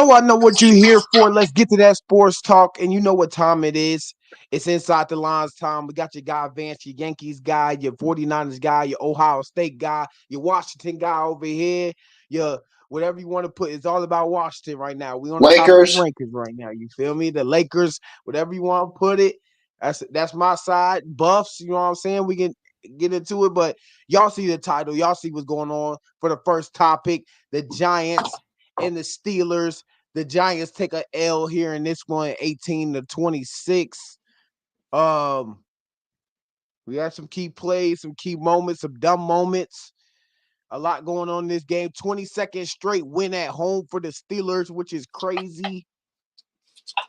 Yo, I know what you're here for. Let's get to that sports talk. And you know what time it is. It's Inside the Lines time. We got your guy Vance, your Yankees guy, your 49ers guy, your Ohio State guy, your Washington guy over here, your whatever you want to put. It's all about Washington right now. We on the top of the Lakers. rankings right now. You feel me? The Lakers, whatever you want to put it. That's my side. Buffs, you know what I'm saying? We can get into it, but y'all see the title. Y'all see what's going on for the first topic. The Giants and the Steelers. The Giants take a L here in this one, 18-26. Um, we had some key plays, some key moments, some dumb moments. A lot going on in this game. 22nd straight win at home for the Steelers, which is crazy.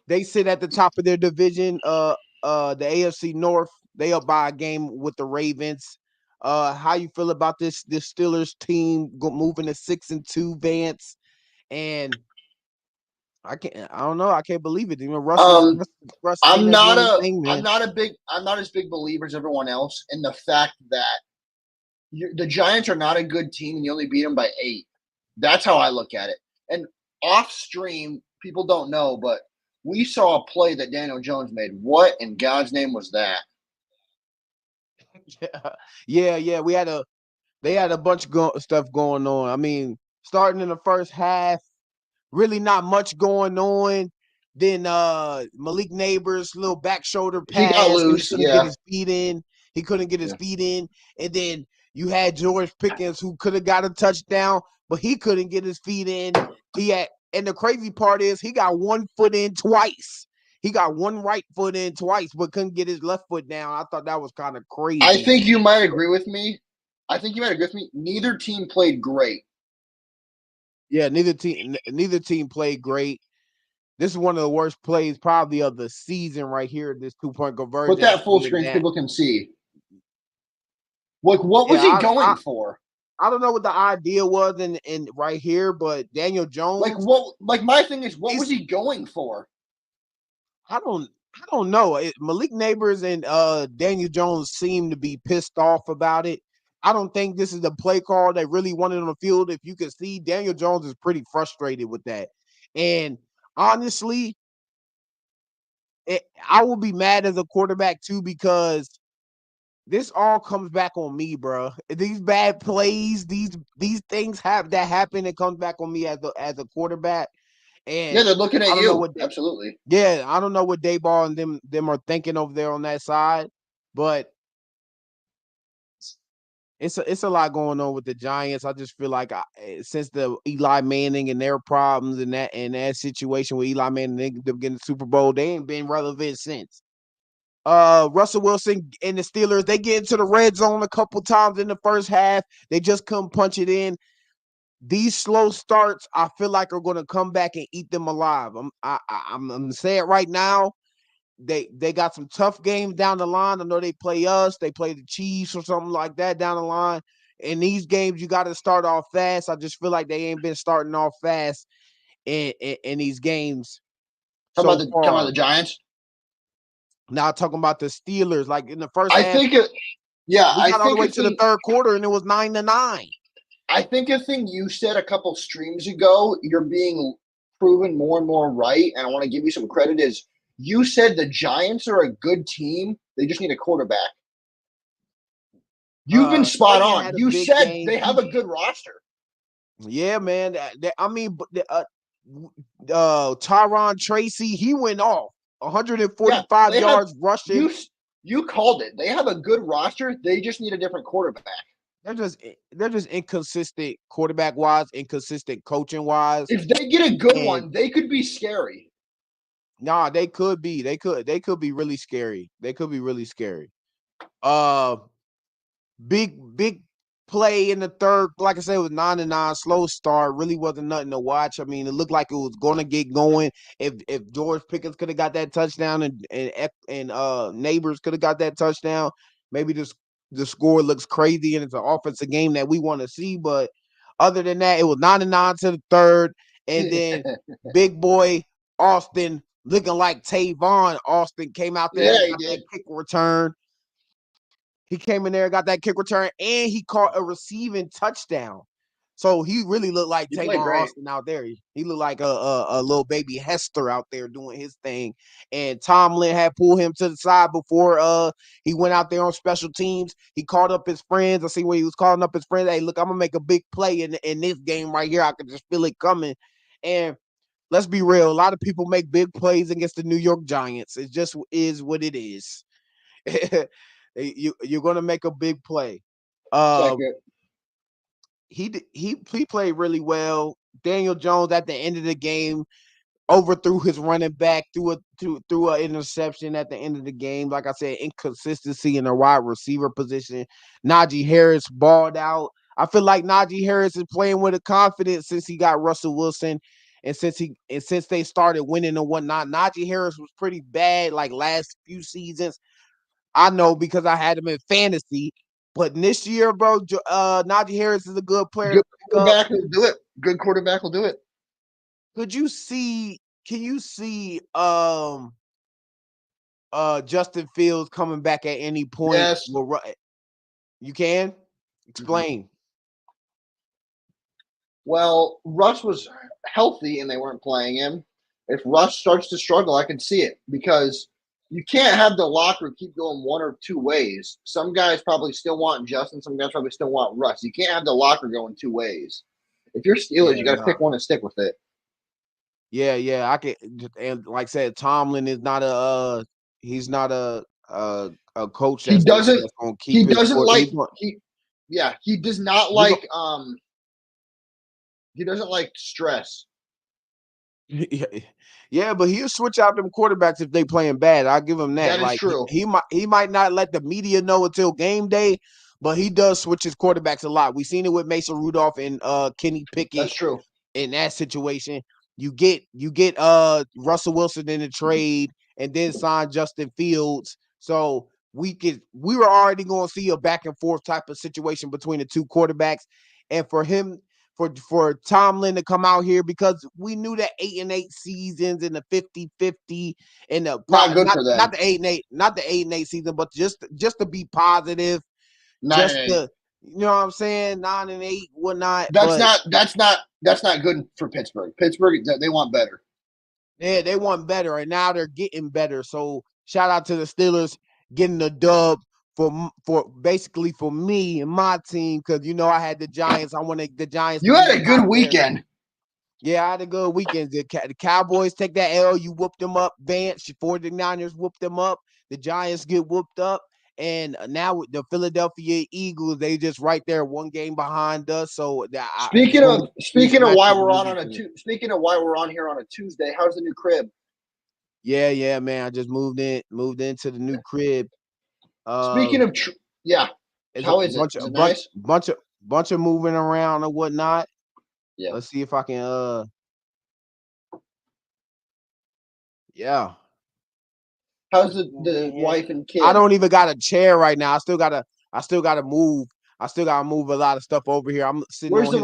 They sit at the top of their division. The AFC North. They up by a game with the Ravens. How you feel about this Steelers team moving to 6-2, Vance? And I don't know. I can't believe it. You know, Um, Russ sitting I'm there not doing his a thing, I'm man. not a big I'm not as big believer as everyone else in the fact that the Giants are not a good team and you only beat them by 8. That's how I look at it. And off stream, people don't know, but we saw a play that Daniel Jones made. What in God's name was that? Yeah. They had a bunch of stuff going on. I mean, starting in the first half, really not much going on. Then Malik Neighbors, little back shoulder He got pass, and he loose. couldn't get Yeah. his feet in. He couldn't get his Yeah. feet in. And then you had George Pickens, who could have got a touchdown, but he couldn't get his feet in. And the crazy part is he got one foot in twice. He got one right foot in twice, but couldn't get his left foot down. I thought that was kind of I crazy. think you might agree with me. I think you might agree with me. Neither team played great. Yeah, neither team played great. This is one of the worst plays probably of the season right here. This 2-point Put conversion that after full getting screen so that. people can see. Like, what was Yeah, he I going for? I don't know what the idea was in right here, but Daniel Like, Jones, what? Like, my thing is, what was he's he going for? I don't know. Malik Neighbors and Daniel Jones seem to be pissed off about it. I don't think this is the play call they really wanted on the field. If you can see, Daniel Jones is pretty frustrated with that. And honestly, I will be mad as a quarterback too because this all comes back on me, bro. These bad plays, these things that happen, it comes back on me as a quarterback. Yeah, And they're looking I at don't know you. what Absolutely. I don't know what Dayball and them are thinking over there on that side, but it's a lot going on with the Giants. I just feel like since the Eli Manning and their problems and that situation with Eli Manning them getting the Super Bowl, they ain't been relevant since. Russell Wilson and the Steelers, they get into the red zone a couple times in the first half. They just couldn't punch it in. These slow starts, I feel like are going to come back and eat them alive. I'm gonna say it right now. They got some tough games down the line. I know they play us, they play the Chiefs or something like that down the line. In these games, you got to start off fast. I just feel like they ain't been starting off fast in these games so Talking about far. the Giants. Now talking about the Steelers, like in the first I half, think it. Yeah, we got all the way to the third quarter and it was 9-9. I think a thing you said a couple streams ago, you're being proven more and more right, and I want to give you some credit. Is you said the Giants are a good team; they just need a quarterback. You've been spot Slayton on. had a You big said game. they have a good roster. Yeah, man. I mean, Tyron Tracy, he went off Yeah, 145 they have yards rushing. you. You called it. They have a good roster. They just need a different quarterback. They're just inconsistent quarterback wise, inconsistent coaching wise, If they get a good and one, they could be scary. nah, they could be really scary. They could be really scary. Uh, big play in the third. Like I said, it was 9-9, slow start. Really wasn't nothing to watch. I mean, it looked like it was going to get going. If George Pickens could have got that touchdown and Neighbors could have got that touchdown, maybe the score looks crazy and it's an offensive game that we want to see. But other than that, it was 9-9 to the third, and then big boy Austin looking like Tavon Austin came out there Yeah, and he got that did. kick return. He came in there, got that kick return, and he caught a receiving touchdown. So he really looked like He played Tavon great. Austin out there. He looked like a little baby Hester out there doing his thing. And Tomlin had pulled him to the side before he went out there on special teams. He called up his friends. I see where he was calling up his friends. Hey, look, I'm gonna make a big play in this game right here. I can just feel it coming. And let's be real, a lot of people make big plays against the New York Giants. It just is what it is. You're gonna make a big play. Second. He played really well. Daniel Jones at the end of the game overthrew his running back, threw an interception at the end of the game. Like I said, inconsistency in the wide receiver position. Najee Harris balled out. I feel like Najee Harris is playing with a confidence since he got Russell Wilson, and since they started winning and whatnot. Najee Harris was pretty bad like last few seasons. I know because I had him in fantasy. But this year, bro, Najee Harris is a good player. Good quarterback will do it. Good quarterback will do it. Could you see? Can you see Justin Fields coming back at any point? Yes. You can explain. Well, Russ was healthy and they weren't playing him. If Russ starts to struggle, I can see it because you can't have the locker keep going one or two ways. Some guys probably still want Justin. Some guys probably still want Russ. You can't have the locker going two ways. If you're Steelers, you got to pick one and stick with it. Yeah, I can. And like I said, Tomlin is not he's not a coach. He doesn't. That's gonna keep he doesn't like. He does not like. He doesn't like stress. Yeah, but he'll switch out them quarterbacks if they playing bad. I'll give him that. That is true. He might not let the media know until game day, but he does switch his quarterbacks a lot. We've seen it with Mason Rudolph and Kenny Pickett. That's true. In that situation, you get Russell Wilson in the trade and then sign Justin Fields. So we were already going to see a back and forth type of situation between the two quarterbacks, and for him. For Tomlin to come out here because we knew that 8-8 seasons and the 50-50 and the not good for them. Not the 8-8 season, but just to be positive, 9-8. Just to, you know what I'm saying, 9-8, whatnot. That's not good for Pittsburgh. Pittsburgh, they want better. Yeah, they want better, and now they're getting better. So shout out to the Steelers getting the dub. For basically for me and my team, because I had the Giants. I wanted the Giants. You had a good weekend. Yeah, I had a good weekend. The Cowboys take that L. You whooped them up. Vance, 49ers whooped them up. The Giants get whooped up. And now the Philadelphia Eagles, they just right there, one game behind us. So speaking of why we're on here on a Tuesday, how's the new crib? Yeah, man. I just moved into the new crib. Speaking of, how is it? Is it nice? Bunch of moving around and whatnot. Yeah. Let's see if I can. Yeah. How's the wife and kid? I don't even got a chair right now. I still gotta move. I still gotta move a lot of stuff over here. I'm sitting. Where's the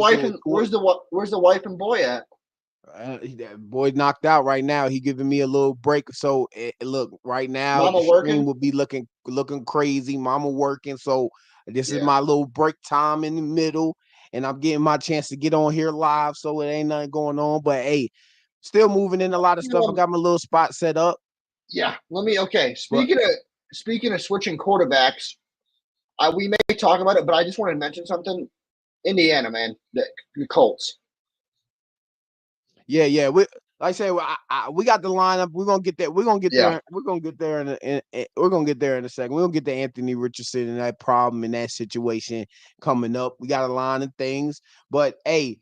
wife and boy at? Boy knocked out right now. He giving me a little break. So look, right now Mama the working will be looking crazy. Mama working. So this is my little break time in the middle, and I'm getting my chance to get on here live. So it ain't nothing going on. But hey, still moving in a lot of stuff. I got my little spot set up. Yeah. Speaking of switching quarterbacks, we may talk about it, but I just wanted to mention something. Indiana, man, the Colts. Yeah. Like I said, we got the lineup. We're gonna get there. We're gonna get there. We're gonna get there in a second. We're gonna get to Anthony Richardson and that problem in that situation coming up. We got a line of things, but hey,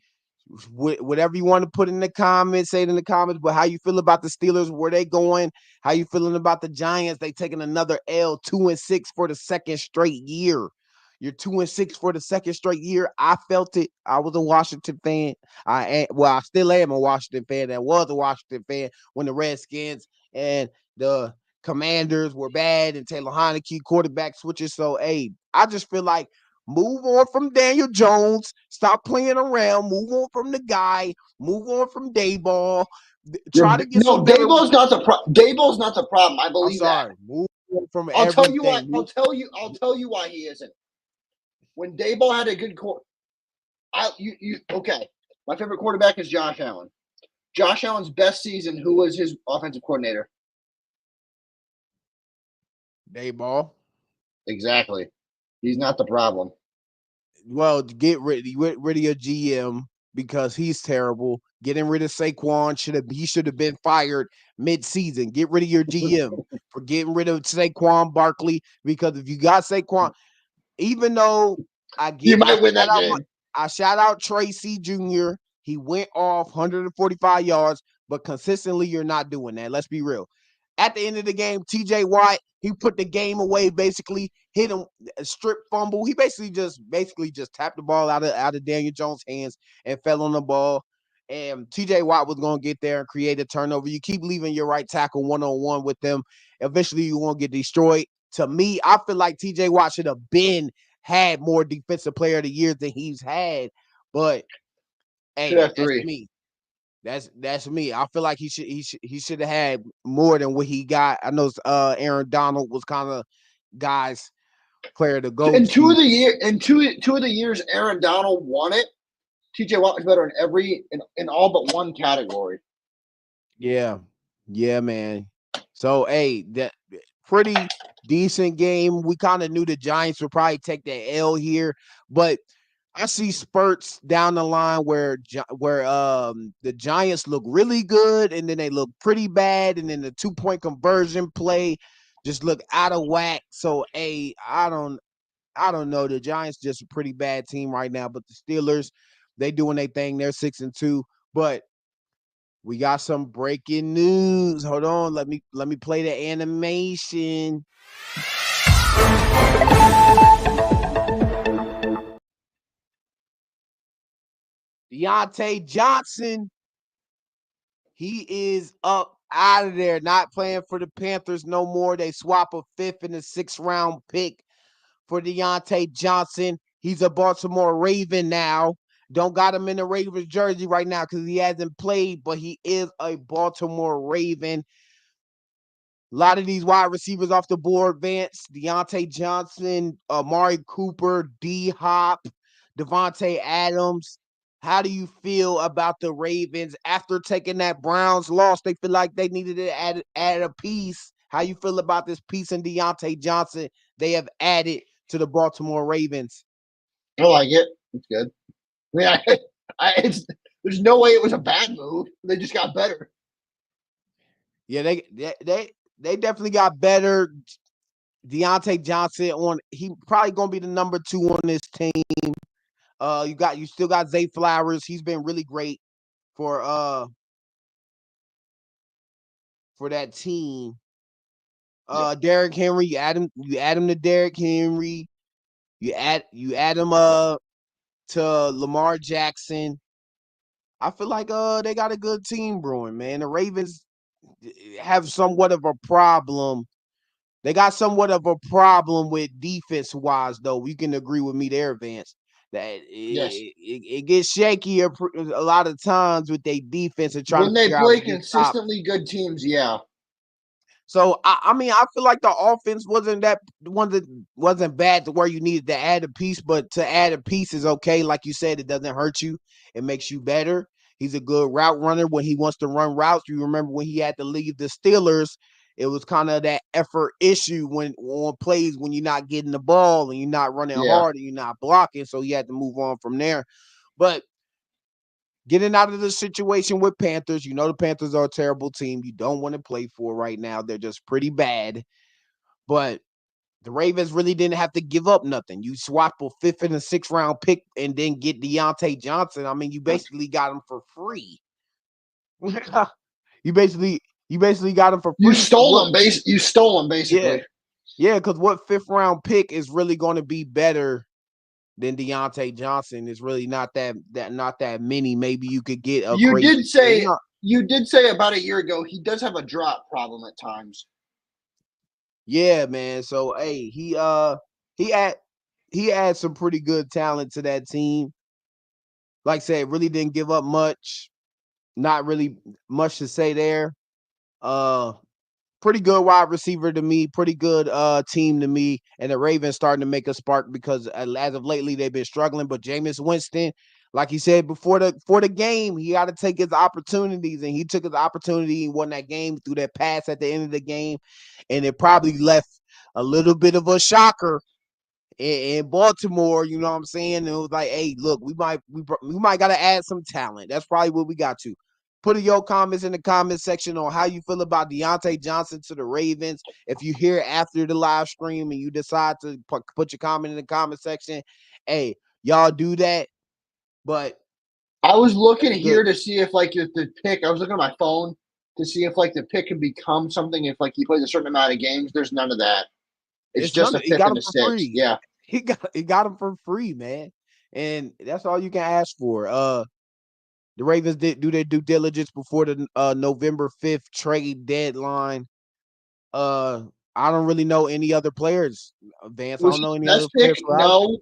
whatever you want to put in the comments, say it in the comments. But how you feel about the Steelers? Where they going? How you feeling about the Giants? They taking another L, 2-6 for the second straight year. You're 2-6 for the second straight year. I felt it. I was a Washington fan. I still am a Washington fan. I was a Washington fan when the Redskins and the Commanders were bad and Taylor Heineke quarterback switches. So, hey, I just feel like move on from Daniel Jones. Stop playing around. Move on from the guy. Move on from Daboll. Try to get Daboll's not the problem. Daboll's not the problem. I believe that. Move on from I'll everything. tell you why. I'll tell you why he isn't. When Daboll had a good Okay. My favorite quarterback is Josh Allen. Josh Allen's best season, who was his offensive coordinator? Dayball. Exactly. He's not the problem. Well, get rid of your GM because he's terrible. Getting rid of Saquon should have been fired mid-season. Get rid of your GM for getting rid of Saquon Barkley because if you got Saquon, even though You might win that game. I shout out Tracy Jr. He went off 145 yards, but consistently you're not doing that. Let's be real. At the end of the game, TJ Watt, he put the game away, basically hit him a strip fumble. He basically just tapped the ball out of Daniel Jones' hands and fell on the ball. And TJ Watt was going to get there and create a turnover. You keep leaving your right tackle one-on-one with them. Eventually, you won't get destroyed. To me, I feel like TJ Watt should have had more defensive player of the year than he's had. But hey, that's me. That's me. I feel like he should have had more than what he got. I know Aaron Donald was kind of guys player to go. In two of the years Aaron Donald won it, TJ Watt was better in all but one category. Yeah, man. So hey, that pretty decent game. We kind of knew the Giants would probably take the L here, but I see spurts down the line where the Giants look really good and then they look pretty bad, and then the 2-point conversion play just look out of whack. So hey, I don't know. The Giants just a pretty bad team right now, but the Steelers, they doing their thing. They're 6-2, but we got some breaking news. Hold on, let me play the animation. Diontae Johnson, he is up out of there, not playing for the Panthers no more. They swap a 5th and a 6th round pick for Diontae Johnson. He's a Baltimore Raven now. Don't got him in the Ravens jersey right now because he hasn't played, but he is a Baltimore Raven. A lot of these wide receivers off the board, Vance, Diontae Johnson, Amari Cooper, D-Hop, Devontae Adams. How do you feel about the Ravens after taking that Browns loss? They feel like they needed to add a piece. How you feel about this piece in Diontae Johnson they have added to the Baltimore Ravens? I like it. It's good. I mean, there's no way it was a bad move. They just got better. Yeah, they definitely got better. Diontae Johnson he probably gonna be the number 2 on this team. You still got Zay Flowers. He's been really great for that team. Derrick Henry, you add him to Derrick Henry. You add him to Lamar Jackson. I feel like they got a good team brewing, man. The Ravens have somewhat of a problem. They got somewhat of a problem with defense-wise, though. You can agree with me there, Vance. That it gets shaky a lot of times with their defense and trying when to they play consistently good teams. Yeah. So I mean, I feel like the offense wasn't bad to where you needed to add a piece, but to add a piece is okay. Like you said, it doesn't hurt you; it makes you better. He's a good route runner when he wants to run routes. You remember when he had to leave the Steelers, it was kind of that effort issue on plays when you're not getting the ball and you're not running hard and you're not blocking. So he had to move on from there. But getting out of the situation with Panthers, the Panthers are a terrible team. You don't want to play for right now. They're just pretty bad. But the Ravens really didn't have to give up nothing. You swap a 5th and a 6th round pick and then get Diontae Johnson. I mean, you basically got him for free. you basically got him for free. You stole him, basically. Yeah, because what 5th round pick is really going to be better than Diontae Johnson? Is really not that many. Maybe you could get a. You did say about a year ago he does have a drop problem at times. Yeah, man. So hey, he adds some pretty good talent to that team. Like I said, really didn't give up much. Not really much to say there. Pretty good wide receiver to me, pretty good team to me, and the Ravens starting to make a spark because as of lately they've been struggling. But Jameis Winston, like he said before the game, he got to take his opportunities, and he took his opportunity and won that game through that pass at the end of the game, and it probably left a little bit of a shocker in Baltimore. You know what I'm saying? It was like, hey, look, we might got to add some talent. That's probably what we got to. Put your comments in the comment section on how you feel about Diontae Johnson to the Ravens. If you hear after the live stream and you decide to put your comment in the comment section, hey, y'all do that. But I was looking here to see if if the pick. I was looking at my phone to see if the pick can become something. If he plays a certain amount of games, there's none of that. It's just a he fifth got and him a for sixth. free. Yeah, He got him for free, man. And that's all you can ask for. The Ravens did do their due diligence before the November 5th trade deadline. I don't really know any other players, Vance. I was don't he know the any other best pick? players who are out there. No,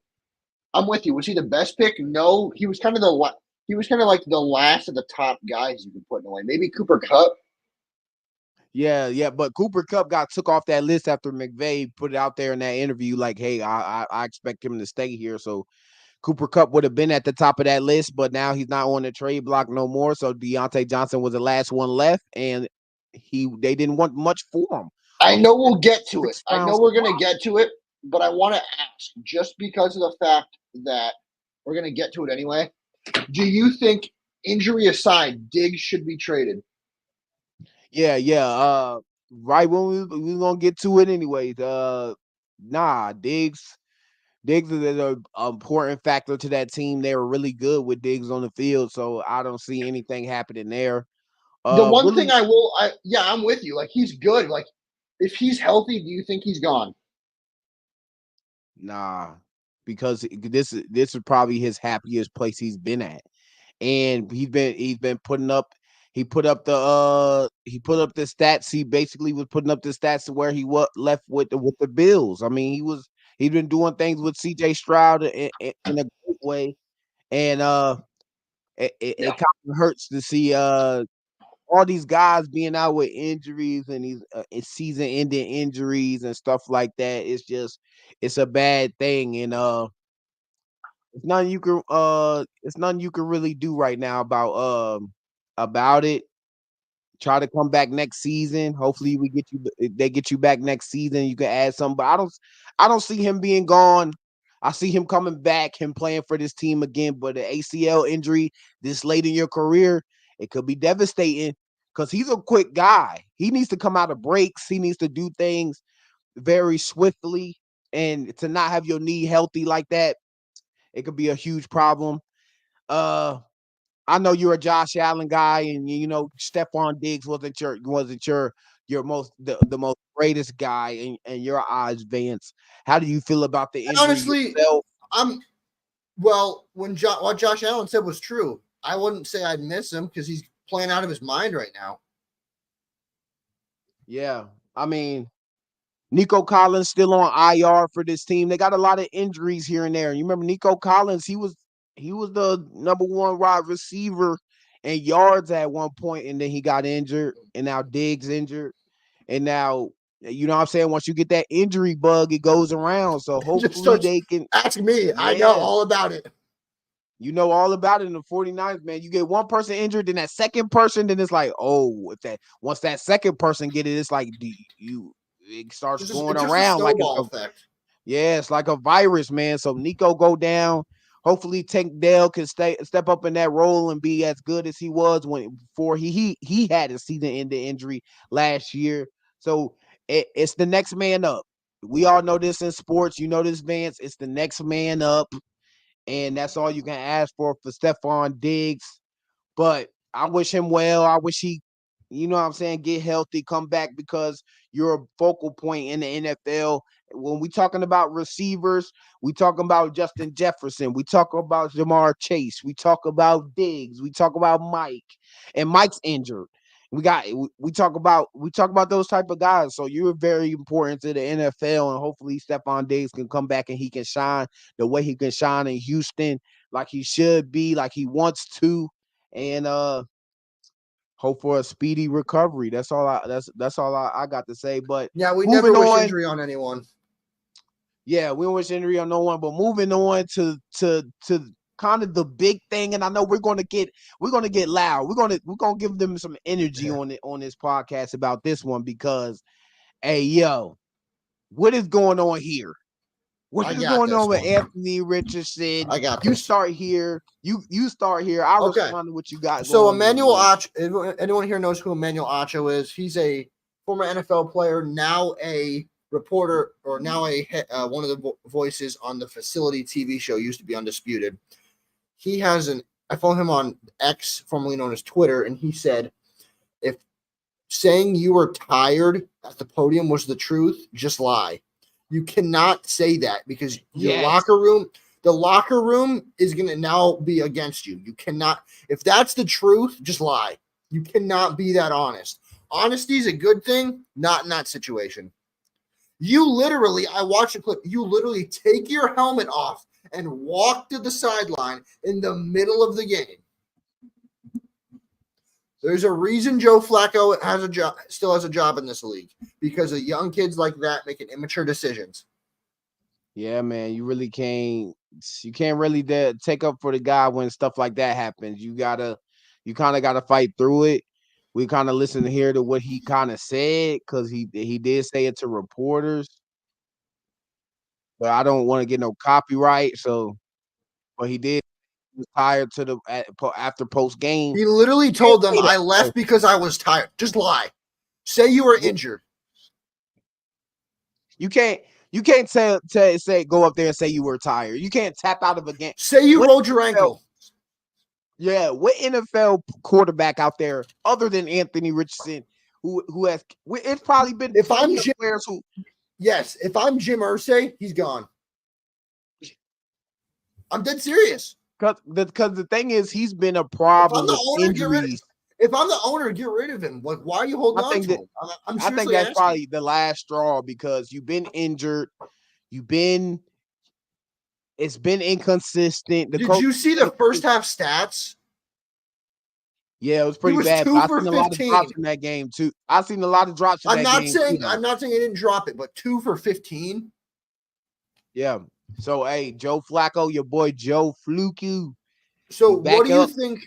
I'm with you. Was he the best pick? No, he was kind of like the last of the top guys you could put in a way. Maybe Cooper Kupp. Yeah, but Cooper Kupp got took off that list after McVay put it out there in that interview, like, hey, I expect him to stay here. So Cooper Kupp would have been at the top of that list, but now he's not on the trade block no more. So Diontae Johnson was the last one left, and they didn't want much for him. I know we'll get to it. 6 I know rounds. we're going to get to it, but I want to ask, just because of the fact that we're going to get to it anyway, do you think, injury aside, Diggs should be traded? Yeah. Right when we gonna get to it anyways. Nah, Diggs is an important factor to that team. They were really good with Diggs on the field, so I don't see anything happening there. The one thing Really, I'm with you. He's good. If he's healthy, do you think he's gone? nah, because this is probably his happiest place he's been at, and he's been putting up. He put up the stats. He basically was putting up the stats to where he was left with the Bills. I mean, he's been doing things with C.J. Stroud in a great way, and it kind of hurts to see all these guys being out with injuries and these season-ending injuries and stuff like that. It's a bad thing, and it's nothing you can really do right now about it. Try to come back next season. Hopefully, they get you back next season. You can add some, but I don't see him being gone. I see him coming back, him playing for this team again. But an ACL injury this late in your career, it could be devastating because he's a quick guy. He needs to come out of breaks. He needs to do things very swiftly, and to not have your knee healthy like that, it could be a huge problem. Uh, I know you're a Josh Allen guy, and you know Stephon Diggs wasn't your most greatest guy in your eyes, Vance. How do you feel about the injury Honestly, yourself? when what Josh Allen said was true. I wouldn't say I'd miss him because he's playing out of his mind right now. Yeah, I mean, Nico Collins still on IR for this team. They got a lot of injuries here and there. You remember Nico Collins? He was the number one wide receiver in yards at one point, and then he got injured, and now Diggs injured. And now, you know what I'm saying? Once you get that injury bug, it goes around. So Just hopefully starts they can, asking me. I know yeah, all about it. you know all about it in the 49ers, man. You get one person injured, then that second person, then it's like, oh, once that second person get it, it's like it starts going It's just a around like snowball effect. it's like a virus, man. So Nico go down. Hopefully Tank Dell can step up in that role and be as good as he was before he had a season-ending injury last year. So it's the next man up. We all know this in sports. You know this, Vance. It's the next man up, and that's all you can ask for Stephon Diggs. But I wish him well. I wish he, you know what I'm saying, get healthy, come back, because you're a focal point in the NFL. When we talking about receivers, we talking about Justin Jefferson. We talk about Jamar Chase. We talk about Diggs. We talk about Mike, and Mike's injured. We talk about those type of guys. So you're very important to the NFL, and hopefully Stephon Diggs can come back and he can shine the way he can shine in Houston, like he should be, like he wants to, and hope for a speedy recovery. That's all I got to say. But Yeah, we moving never wish on, injury on anyone. yeah, we don't wish injury on no one. But moving on to kind of the big thing, and I know we're gonna get loud. We're gonna give them some energy on this podcast about this one because, hey yo, what is going on here? What is going on with Anthony Richardson? I got you this. start here. You start here. I'll respond to what you got. So Emmanuel Acho, anyone here knows who Emmanuel Acho is? He's a former NFL player, now a reporter, or now one of the voices on the Facility TV show. Used to be Undisputed. He has I follow him on X, formerly known as Twitter, and he said, if saying you were tired at the podium was the truth, just lie. You cannot say that because the locker room is going to now be against you. You cannot, if that's the truth, just lie. You cannot be that honest. Honesty is a good thing, not in that situation. I watched a clip, you literally take your helmet off and walk to the sideline in the middle of the game. There's a reason Joe Flacco still has a job in this league, because of young kids like that making immature decisions. Yeah, man, you really can't. You can't really take up for the guy when stuff like that happens. You kind of gotta fight through it. We kind of listen here to what he kind of said, because he did say it to reporters. But I don't want to get no copyright, so. But he did. He was tired after post game. He literally told them, "I left because I was tired." Just lie. Say you were injured. You can't say go up there and say you were tired. You can't tap out of a game. Say you rolled your ankle. Yeah, what NFL quarterback out there other than Anthony Richardson who has? It's probably been if I'm Jim, players who. Yes, if I'm Jim Irsay, he's gone. I'm dead serious. Because the thing is, he's been a problem with injuries. If I'm the owner, get rid of him. Like, why are you holding on to him? I think that's probably the last straw, because you've been injured. It's been inconsistent. Did you see the first half stats? Yeah, it was pretty bad. I seen a lot of drops in that game too. I seen a lot of drops in that game. I'm not saying he didn't drop it, but 2 for 15. Yeah. So hey, Joe Flacco, your boy Joe Flacco. So what do you think?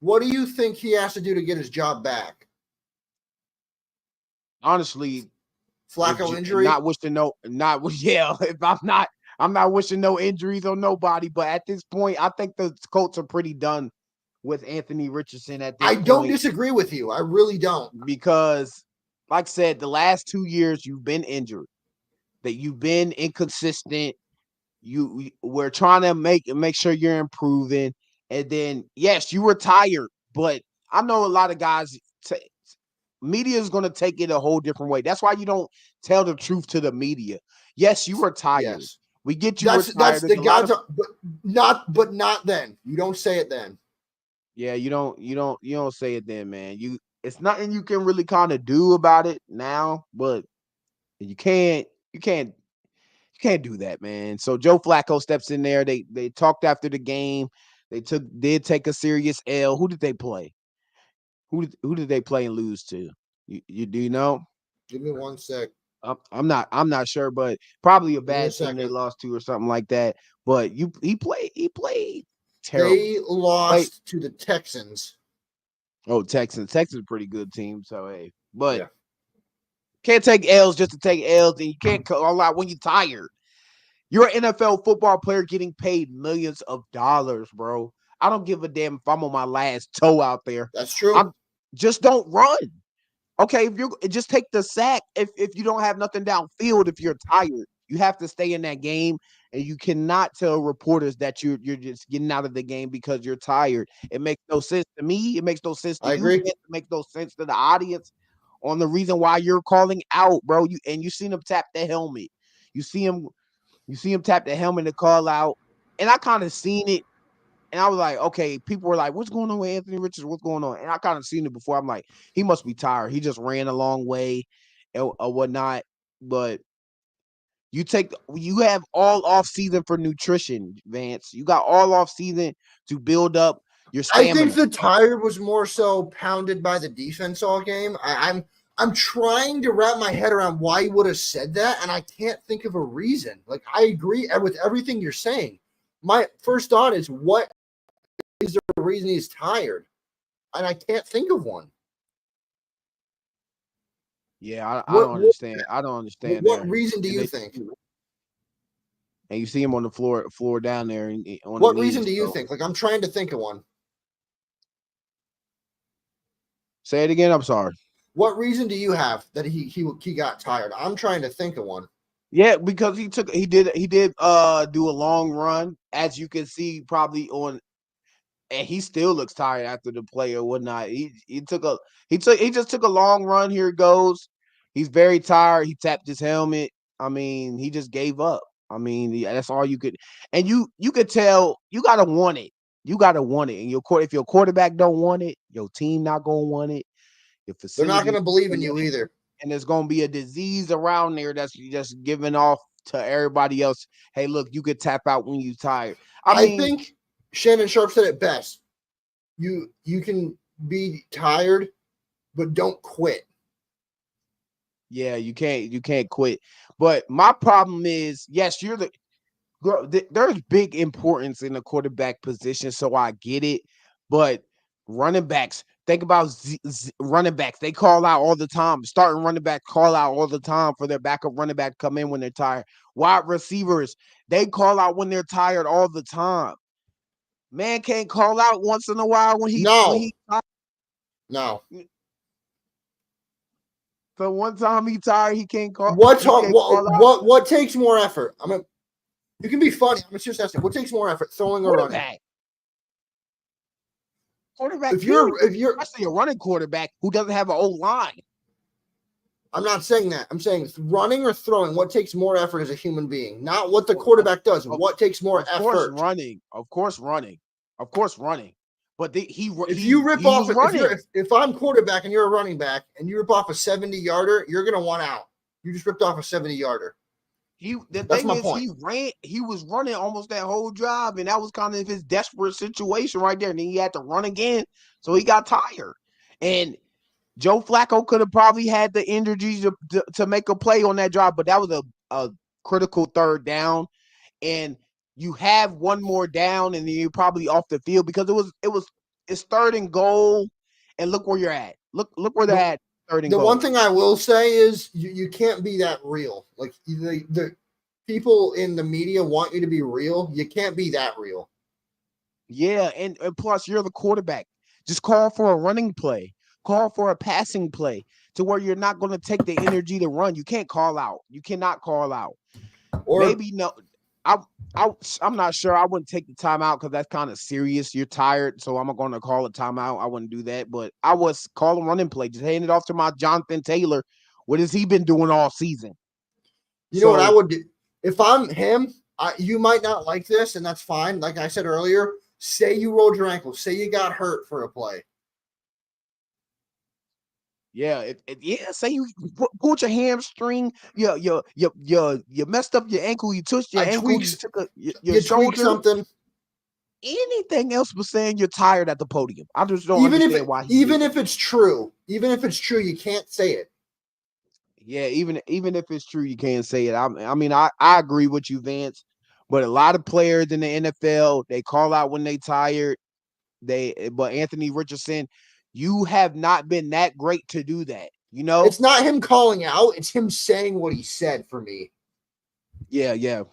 What do you think he has to do to get his job back? Honestly, Flacco injury. If I'm not wishing no injuries on nobody, but at this point, I think the Colts are pretty done with Anthony Richardson at this point. I don't disagree with you. I really don't. Because, like I said, the last 2 years you've been injured, that you've been inconsistent. We're trying to make sure you're improving. And then, yes, you were tired, but I know a lot of guys, media is going to take it a whole different way. That's why you don't tell the truth to the media. Yes, you were tired. Yes. We get you. That's the guys, but not then. You don't say it then. Yeah, you don't say it then, man. It's nothing you can really kind of do about it now, but you can't do that, man. So Joe Flacco steps in there. They talked after the game. They did take a serious L. Who did they play? Who did they play and lose to? You do you know? Give me 1 sec. I'm not sure, but probably a bad team they lost to or something like that. But he played terrible. They lost to the Texans. Oh, Texans. Texans pretty good team. So hey, but can't take L's just to take L's, and you can't call out when you're tired. You're an NFL football player getting paid millions of dollars, bro. I don't give a damn if I'm on my last toe out there. That's true. Just don't run. Okay, if you just take the sack if you don't have nothing downfield, if you're tired. You have to stay in that game, and you cannot tell reporters that you're just getting out of the game because you're tired. It makes no sense to me. It makes no sense to you. Agree. It makes no sense to the audience on the reason why you're calling out, bro. You seen him tap the helmet. You see him tap the helmet to call out. And I kind of seen it. And I was like, okay, people were like, what's going on with Anthony Richardson? What's going on? And I kind of seen it before. I'm like, he must be tired. He just ran a long way or whatnot. But you have all off season for nutrition, Vance. You got all off season to build up your stamina. I think the tire was more so pounded by the defense all game. I'm trying to wrap my head around why you would have said that, and I can't think of a reason. Like, I agree with everything you're saying, my first thought is, what is the reason he's tired? And I can't think of one. Yeah, I don't understand. I don't understand What there. reason do And you they, think? and you see him on the floor down there on the What reason knees. do you So. think? Like, I'm trying to think of one. Say it again. I'm sorry. What reason do you have that he got tired? I'm trying to think of one. Yeah, because he did do a long run, as you can see probably on, and he still looks tired after the play or whatnot. He just took a long run. Here it goes. He's very tired. He tapped his helmet. I mean, he just gave up. I mean, that's all you could, and you could tell you gotta want it. You gotta want it. And if your quarterback don't want it, your team not gonna want it. Your They're not facility, going to believe in you either. and there's gonna be a disease around there that's just giving off to everybody else. Hey, look, you could tap out when you tired. I think Shannon Sharpe said it best. You can be tired, but don't quit. Yeah, you can't quit. But my problem is, yes, there's big importance in the quarterback position, so I get it. But running backs, think about running backs. They call out all the time. Starting running back call out all the time for their backup running back to come in when they're tired. Wide receivers, they call out when they're tired all the time. Man can't call out once in a while when he tired. No. So one time he tired, he can't call. What takes more effort? I mean, you can be funny. I'm just asking. What takes more effort, throwing or running? Quarterback. If you're especially a running quarterback who doesn't have an old line. I'm not saying that. I'm saying running or throwing. What takes more effort as a human being? Not what the quarterback does. What takes more effort? Of course, running. But if I'm quarterback and you're a running back and you rip off a 70-yarder, you're gonna want out. You just ripped off a 70-yarder. He was running almost that whole drive, and that was kind of his desperate situation right there. And then he had to run again, so he got tired. And Joe Flacco could have probably had the energy to make a play on that drive, but that was a critical third down. And you have one more down, and then you're probably off the field because it's third and goal, and look where you're at. Look where they're at. Third and goal. The one thing I will say is you can't be that real. Like the people in the media want you to be real. You can't be that real. Yeah, and plus you're the quarterback. Just call for a running play. Call for a passing play to where you're not going to take the energy to run. You can't call out. You cannot call out. Or maybe no. I'm not sure. I wouldn't take the timeout because that's kind of serious. You're tired, so I'm going to call a timeout. I wouldn't do that, but I was calling running play. Just hand it off to my Jonathan Taylor. What has he been doing all season? You know what I would do if I'm him? You might not like this, and that's fine. Like I said earlier, say you rolled your ankle. Say you got hurt for a play. Yeah, say you pulled your hamstring, you messed up your ankle, you twisted your ankle, you took your shoulder, something. Anything else but saying you're tired at the podium. I just don't understand why. Even if it's true, you can't say it. Yeah, even if it's true, you can't say it. I mean, I agree with you, Vance, but a lot of players in the NFL, they call out when they tired. But Anthony Richardson, you have not been that great to do that. You know, it's not him calling out; it's him saying what he said. For me, yeah.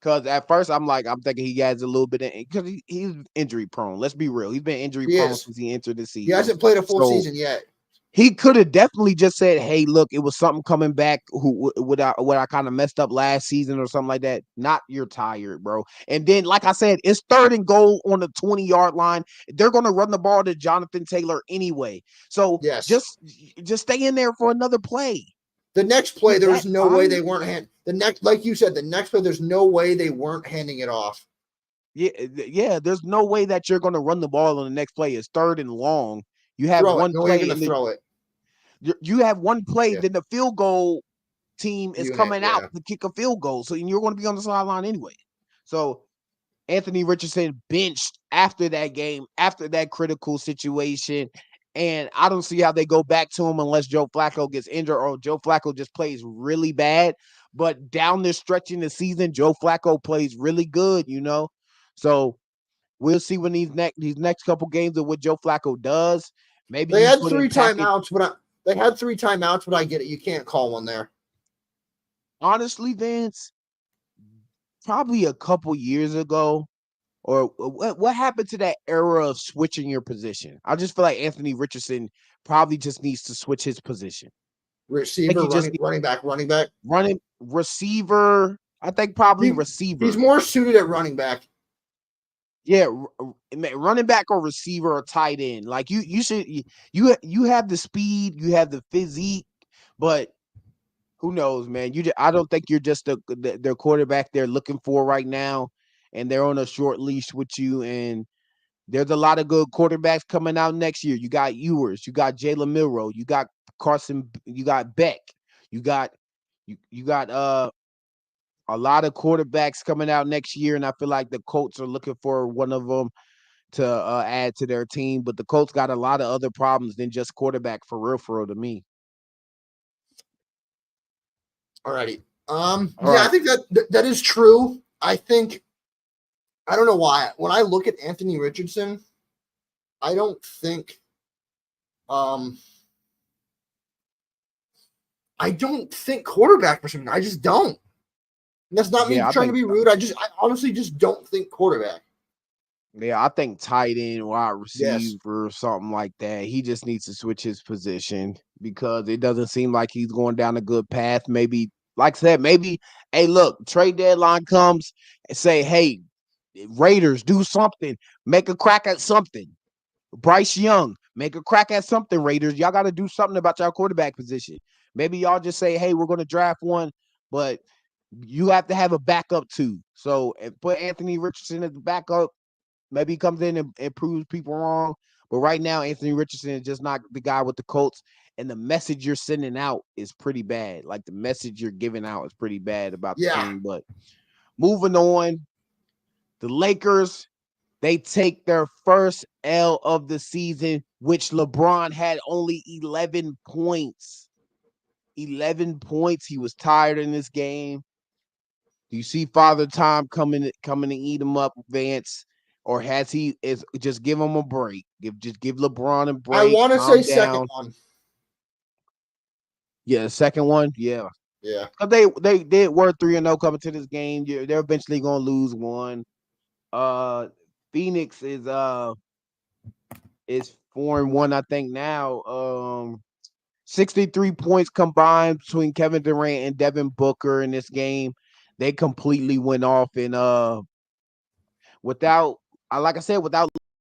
Because at first I'm thinking he has a little bit of because he's injury prone. Let's be real; he's been injury prone since he entered the season. He hasn't played a full season yet. He could have definitely just said, "Hey, look, it was something coming back. What I kind of messed up last season or something like that." Not you're tired, bro. And then, like I said, it's third and goal on the 20-yard line. They're gonna run the ball to Jonathan Taylor anyway. So just stay in there for another play. The next play, there was no way they weren't like you said, the next play, there's no way they weren't handing it off. Yeah. There's no way that you're gonna run the ball on the next play. It's third and long. You have one play and throw it. You have one play, then the field goal team is coming out to kick a field goal. So you're going to be on the sideline anyway. So Anthony Richardson benched after that game, after that critical situation. And I don't see how they go back to him unless Joe Flacco gets injured or Joe Flacco just plays really bad. But down this stretch in the season, Joe Flacco plays really good, So we'll see when these next couple games of what Joe Flacco does. Maybe They you had put three in package. timeouts, but I get it. You can't call one there. Honestly, Vince, probably a couple years ago, or what happened to that era of switching your position? I just feel like Anthony Richardson probably just needs to switch his position. Receiver, running back. Running receiver. I think probably receiver. He's more suited at running back. Yeah, running back or receiver or tight end. Like you should you have the speed, you have the physique, but who knows, man? I don't think you're just the quarterback they're looking for right now, and they're on a short leash with you. And there's a lot of good quarterbacks coming out next year. You got Ewers, you got Jalen Milroe, you got Carson, you got Beck, you got a lot of quarterbacks coming out next year, and I feel like the Colts are looking for one of them to add to their team. But the Colts got a lot of other problems than just quarterback for real to me. Alrighty. I think that is true. I don't know why. When I look at Anthony Richardson, I don't think quarterback for some reason. I just don't. And that's not me trying to be rude. I honestly just don't think quarterback. Yeah, I think tight end, wide receiver, or something like that. He just needs to switch his position because it doesn't seem like he's going down a good path. Maybe, like I said, hey, look, trade deadline comes and say, hey, Raiders, do something. Make a crack at something. Bryce Young, make a crack at something, Raiders. Y'all got to do something about your quarterback position. Maybe y'all just say, hey, we're going to draft one, but you have to have a backup too. So put Anthony Richardson as the backup. Maybe he comes in and proves people wrong. But right now, Anthony Richardson is just not the guy with the Colts. And the message you're sending out is pretty bad. Like the message you're giving out is pretty bad about the team. But moving on, the Lakers, they take their first L of the season, which LeBron had only 11 points. 11 points. He was tired in this game. Do you see Father Time coming to eat him up, Vance? Or has he just give him a break? Give LeBron a break. I want to say second one. Yeah, second one. Yeah. Yeah. They were 3-0 coming to this game. They're eventually gonna lose one. Phoenix is 4-1, I think now. 63 points combined between Kevin Durant and Devin Booker in this game. They completely went off and without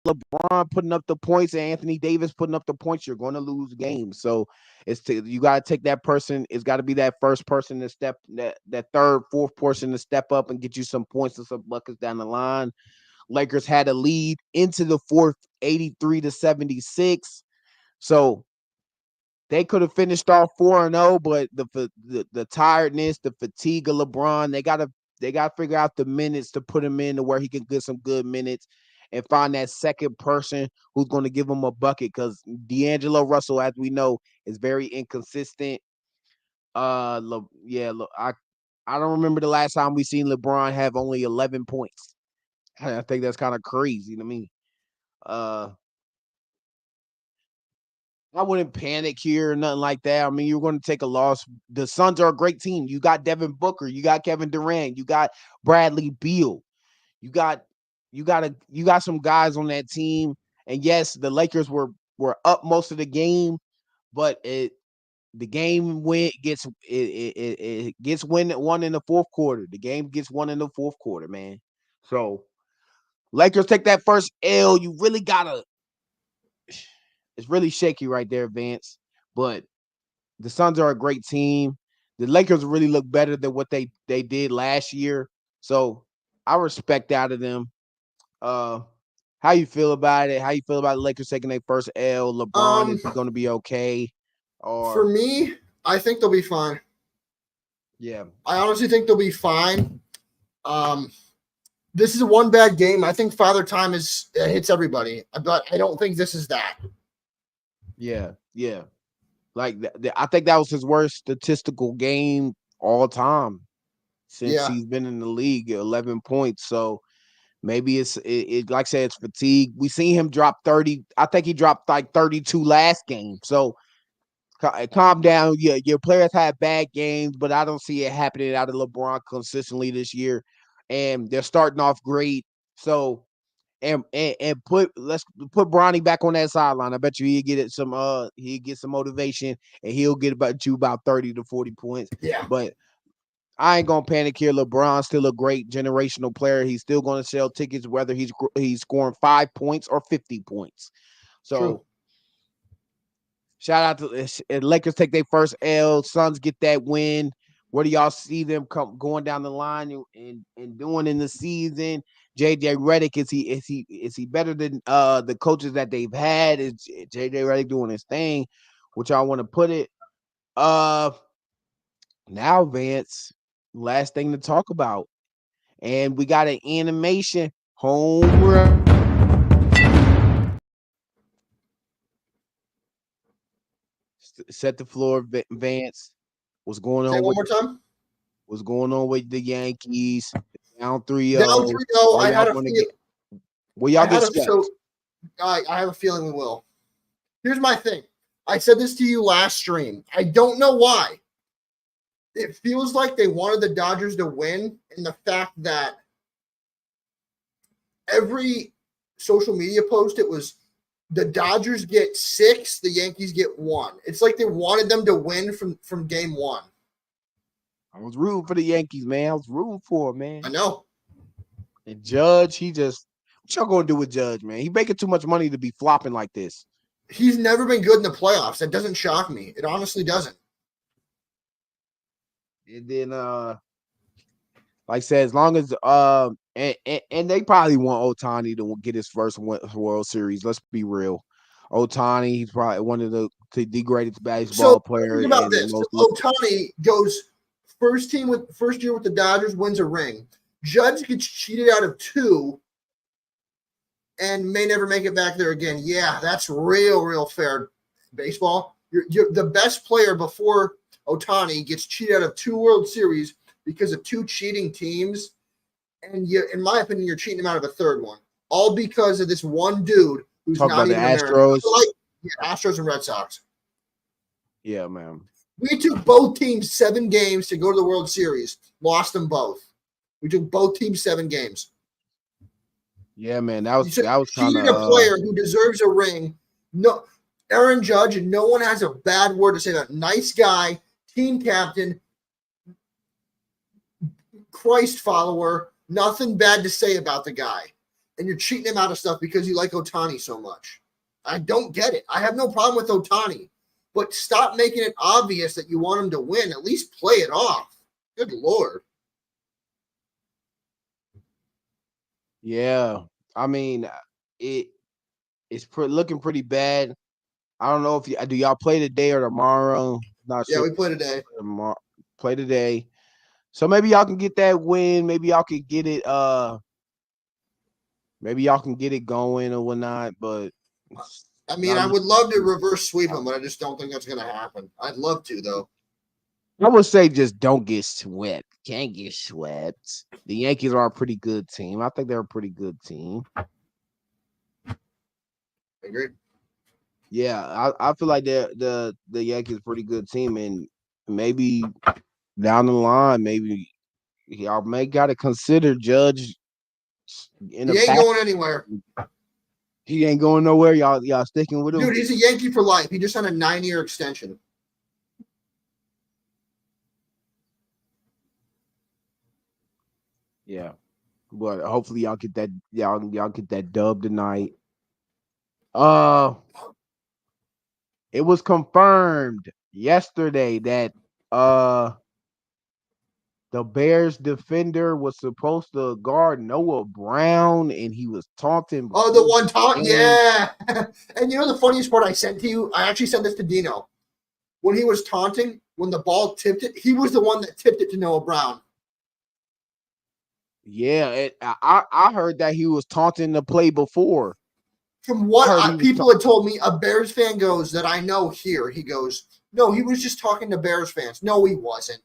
LeBron putting up the points and Anthony Davis putting up the points, you're going to lose games. So you got to take that person. It's got to be that first person to step that third, fourth person to step up and get you some points and some buckets down the line. Lakers had a lead into the fourth, 83-76. So they could have finished off 4-0, but the tiredness, the fatigue of LeBron, they got to figure out the minutes to put him in to where he can get some good minutes and find that second person who's going to give him a bucket, because D'Angelo Russell, as we know, is very inconsistent. I don't remember the last time we seen LeBron have only 11 points. I think that's kind of crazy to me. I wouldn't panic here or nothing like that. I mean, you're going to take a loss. The Suns are a great team. You got Devin Booker, you got Kevin Durant, you got Bradley Beal, you got some guys on that team. And yes, the Lakers were up most of the game, but the game gets won in the fourth quarter. The game gets won in the fourth quarter, man. So Lakers take that first L. You really gotta. It's really shaky right there, Vance. But the Suns are a great team. The Lakers really look better than what they did last year. So I respect out of them. How you feel about it? How you feel about the Lakers taking their first L? LeBron is going to be okay? Or for me, I think they'll be fine. Yeah, I honestly think they'll be fine. This is one bad game. I think Father Time hits everybody, but I don't think this is that. Yeah, yeah. Like I think that was his worst statistical game all time since Yeah. he's been in the league. 11 points. So maybe it like I said, it's fatigue. We seen him drop 30. I think he dropped like 32 last game. So calm down. Yeah, your players have bad games, but I don't see it happening out of LeBron consistently this year. And they're starting off great. So and let's put Bronny back on that sideline. I bet you he'll get some motivation and he'll get about 30 to 40 points. Yeah. But I ain't gonna panic here. LeBron's still a great generational player. He's still gonna sell tickets whether he's scoring 5 points or 50 points. True. So shout out to Lakers take their first L. Suns get that win. What do y'all see them going down the line and doing in the season? JJ Redick, is he better than the coaches that they've had? Is JJ Redick doing his thing? Which I want to put it. Now Vance, last thing to talk about. And we got an animation home run. Set the floor, Vance. What's going Say it on one with more time. what's going on with the Yankees? Down 3-0. Down 3-0. Are y'all gonna get will I y'all had get a swept? so I have a feeling we will. Here's my thing. I said this to you last stream. I don't know why. It feels like they wanted the Dodgers to win, and the fact that every social media post it was the Dodgers get 6, the Yankees get 1. It's like they wanted them to win from game 1. I was rooting for the Yankees, man. I was rooting for him, man. I know. And Judge, what y'all gonna do with Judge, man? He making too much money to be flopping like this. He's never been good in the playoffs. That doesn't shock me. It honestly doesn't. And then like I said, as long as and they probably want Ohtani to get his first World Series. Let's be real. Ohtani, he's probably one of the greatest baseball player Think about and this. most. Ohtani goes first year with the Dodgers, wins a ring. Judge gets cheated out of 2 and may never make it back there again. Yeah, that's real fair baseball. You're the best player before Ohtani gets cheated out of 2 World Series because of 2 cheating teams. And in my opinion, you're cheating him out of a 3rd one. All because of this one dude who's Talk not about even the American. Astros. Astros and Red Sox. Yeah, man. We took both teams 7 games to go to the World Series. Lost them both. We took both teams 7 games. Yeah, man. That was kind of a player who deserves a ring. No, Aaron Judge, and no one has a bad word to say about. Nice guy, team captain, Christ follower. Nothing bad to say about the guy. And you're cheating him out of stuff because you like Ohtani so much. I don't get it. I have no problem with Ohtani. But stop making it obvious that you want him to win. At least play it off. Good Lord. Yeah. I mean, it's looking pretty bad. I don't know if do y'all play today or tomorrow? Not sure. Yeah, we play today. Play today. So maybe y'all can get that win. Maybe y'all can get it. Maybe y'all can get it going or whatnot. But I mean, I would love to reverse sweep them, but I just don't think that's going to happen. I'd love to, though. I would say just don't get swept. Can't get swept. The Yankees are a pretty good team. I think they're a pretty good team. I agree. Yeah, I feel like the Yankees are a pretty good team, and maybe down the line, maybe y'all may got to consider Judge. He ain't going anywhere. He ain't going nowhere. Y'all sticking with him, dude. He's a Yankee for life. He just signed a 9-year extension. Yeah, but hopefully y'all get that y'all get that dub tonight. It was confirmed yesterday that the Bears defender was supposed to guard Noah Brown, and he was taunting. Oh, the one taunt, yeah. And you know the funniest part I sent to you? I actually sent this to Dino. When he was taunting, when the ball tipped it, he was the one that tipped it to Noah Brown. Yeah, I heard that he was taunting the play before. From what heard he was people had told me, a Bears fan goes that I know here. He goes, no, he was just talking to Bears fans. No, he wasn't.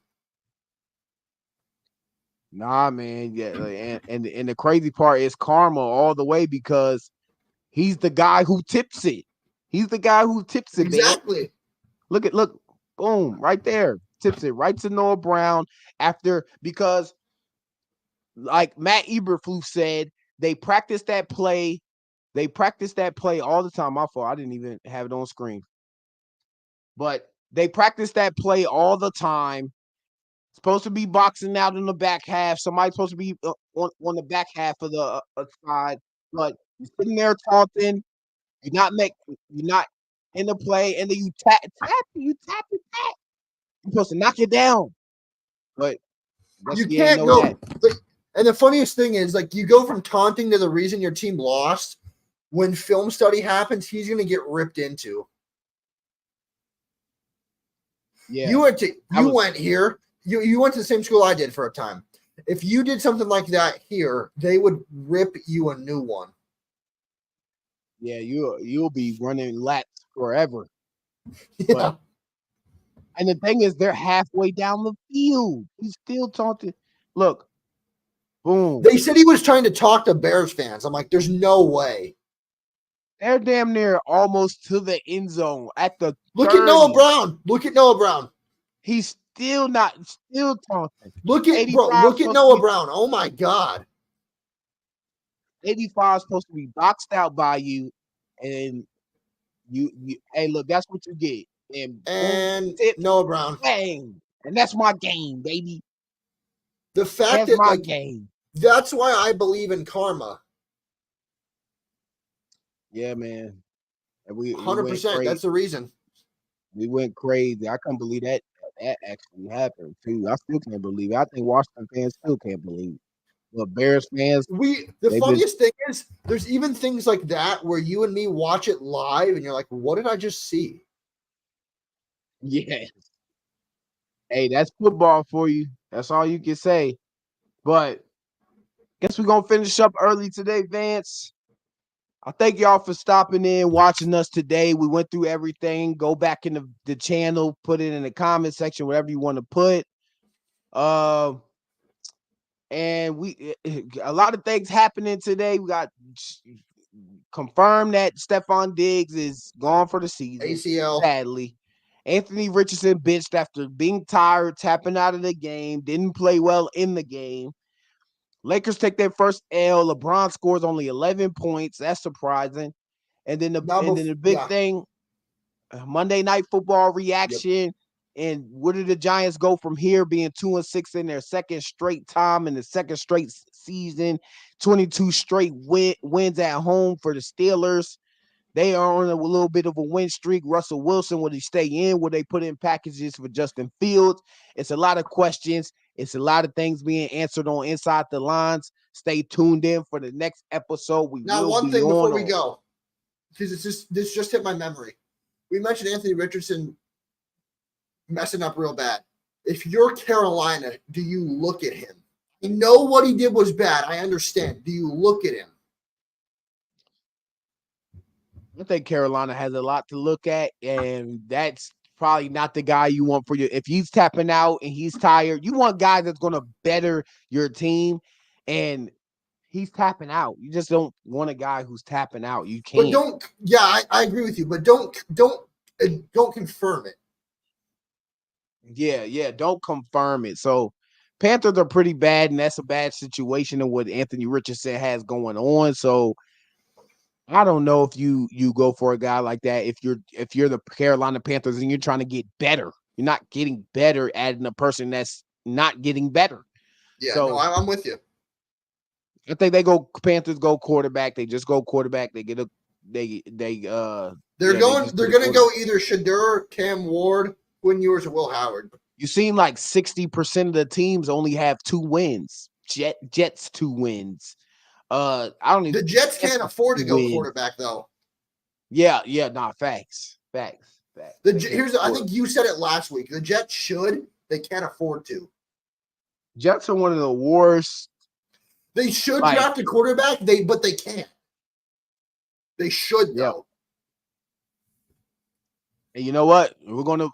Nah, man. Yeah, and the crazy part is karma all the way because he's the guy who tips it. He's the guy who tips it, man. Exactly. Look, boom, right there. Tips it right to Noah Brown because like Matt Eberflus said, they practice that play. They practice that play all the time. My fault. I didn't even have it on screen. But they practice that play all the time. Supposed to be boxing out in the back half. Somebody's supposed to be on the back half of the side. But you're sitting there taunting. You're not in the play, and then you tap. You're supposed to knock it down. But you can't go. And the funniest thing is, like, you go from taunting to the reason your team lost. When film study happens, he's going to get ripped into. Yeah, you went here. You went to the same school I did for a time. If you did something like that here, they would rip you a new one. Yeah, you'll be running laps forever. Yeah. But, and the thing is, they're halfway down the field. He's still taunting. Look, boom. They said he was trying to talk to Bears fans. I'm like, there's no way. They're damn near almost to the end zone at the. Look 30. at Noah Brown. Look at Noah Brown. He's still taunting. Look at Noah Brown. Oh my God. 85 is supposed to be boxed out by you, and you hey, look, that's what you get. And Noah Brown. Bang. And that's my game, baby. The fact that's my game. That's why I believe in karma. Yeah, man. And we 100%. That's the reason. We went crazy. I can't believe that actually happened too. I still can't believe it. I think Washington fans still can't believe it. But Bears fans. The funniest thing is there's even things like that where you and me watch it live and you're like, what did I just see? Yes. Hey, that's football for you. That's all you can say. But guess we're gonna finish up early today, Vance. I thank y'all for stopping in, watching us today. We went through everything. Go back in the channel, put it in the comment section, whatever you want to put. And a lot of things happening today. We got confirmed that Stephon Diggs is gone for the season. ACL. Sadly. Anthony Richardson benched after being tired, tapping out of the game, didn't play well in the game. Lakers take their first L. LeBron scores only 11 points. That's surprising. And then the big thing, Monday Night Football reaction. Yep. And where did the Giants go from here, being 2-6 in their second straight time in the second straight season, 22 straight wins at home for the Steelers. They are on a little bit of a win streak. Russell Wilson, will he stay in? Will they put in packages for Justin Fields? It's a lot of questions. It's a lot of things being answered on Inside the Lines. Stay tuned in for the next episode. One thing before we go, because this just hit my memory. We mentioned Anthony Richardson messing up real bad. If you're Carolina, do you look at him? You know what he did was bad. I understand. Do you look at him? I think Carolina has a lot to look at, and that's probably not the guy you want for you. If he's tapping out and he's tired, you want a guy that's going to better your team, and he's tapping out. You just don't want a guy who's tapping out. You can't. But I agree with you, but don't confirm it. Yeah, don't confirm it. So Panthers are pretty bad, and that's a bad situation in what Anthony Richardson has going on. So I don't know if you go for a guy like that if you're the Carolina Panthers and you're trying to get better. You're not getting better adding a person that's not getting better. Yeah, so, no, I'm with you. I think Panthers go quarterback. They just go quarterback. They get they're gonna go either Shedeur, Cam Ward, Quinn Ewers, or Will Howard. You seem like 60% of the teams only have 2 wins. Jets 2 wins. I don't even. The Jets can't afford to go quarterback though. Yeah, facts. I think you said it last week. The Jets should. They can't afford to. Jets are one of the worst. They should draft a quarterback. But they can't. They should, Yep. though. And you know what? We're gonna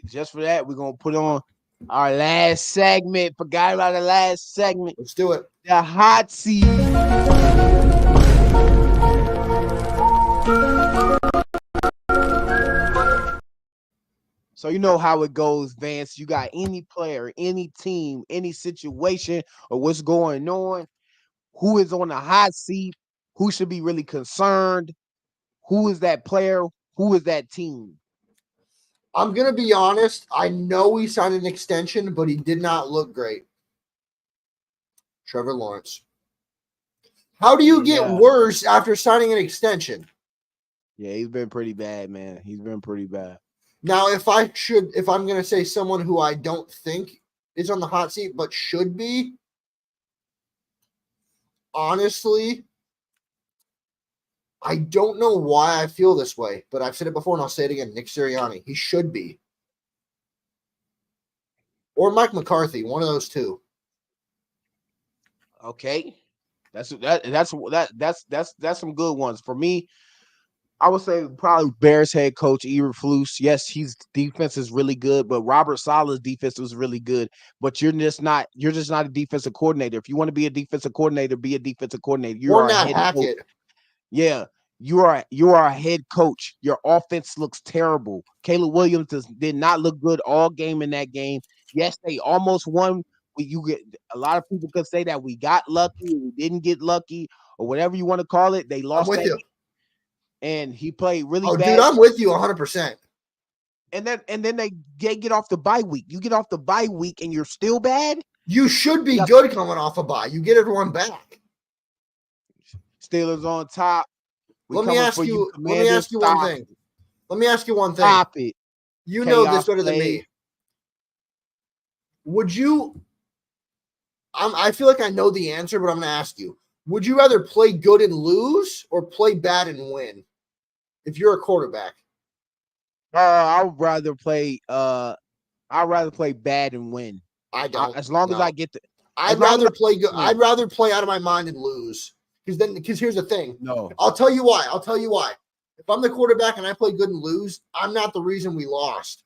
just for that, we're gonna put on our last segment. Forgot about the last segment. Let's do it. The hot seat. So you know how it goes, Vance. You got any player, any team, any situation, or what's going on, who is on the hot seat, who should be really concerned, who is that player, who is that team? I'm going to be honest. I know he signed an extension, but he did not look great. Trevor Lawrence. How do you get worse after signing an extension? Yeah, he's been pretty bad, man. He's been pretty bad. Now, if I'm going to say someone who I don't think is on the hot seat but should be, honestly, I don't know why I feel this way, but I've said it before and I'll say it again. Nick Sirianni. He should be. Or Mike McCarthy, one of those two. Okay. That's some good ones. For me, I would say probably Bears head coach Eberflus. Yes, his defense is really good, but Robert Saleh's defense was really good. But you're just not a defensive coordinator. If you want to be a defensive coordinator, be a defensive coordinator. You are a head coach. Yeah, you are a head coach. Your offense looks terrible. Caleb Williams did not look good all game in that game. Yes, they almost won. You get a lot of people could say that we got lucky, we didn't get lucky, or whatever you want to call it. They lost that game. And he played really bad. Dude, I'm with you 100%. And then they get off the bye week. You get off the bye week and you're still bad? You should be good coming off a bye. You get everyone back. Steelers on top. Let me ask you one thing. Let me ask you one thing. Stop it. You know this better than me. Would you I feel like I know the answer, but I'm going to ask you. Would you rather play good and lose or play bad and win? If you're a quarterback, I'd rather play bad and win. I don't. As long as I get the. I'd rather play good. I'd rather play out of my mind and lose. Because here's the thing. No. I'll tell you why. If I'm the quarterback and I play good and lose, I'm not the reason we lost.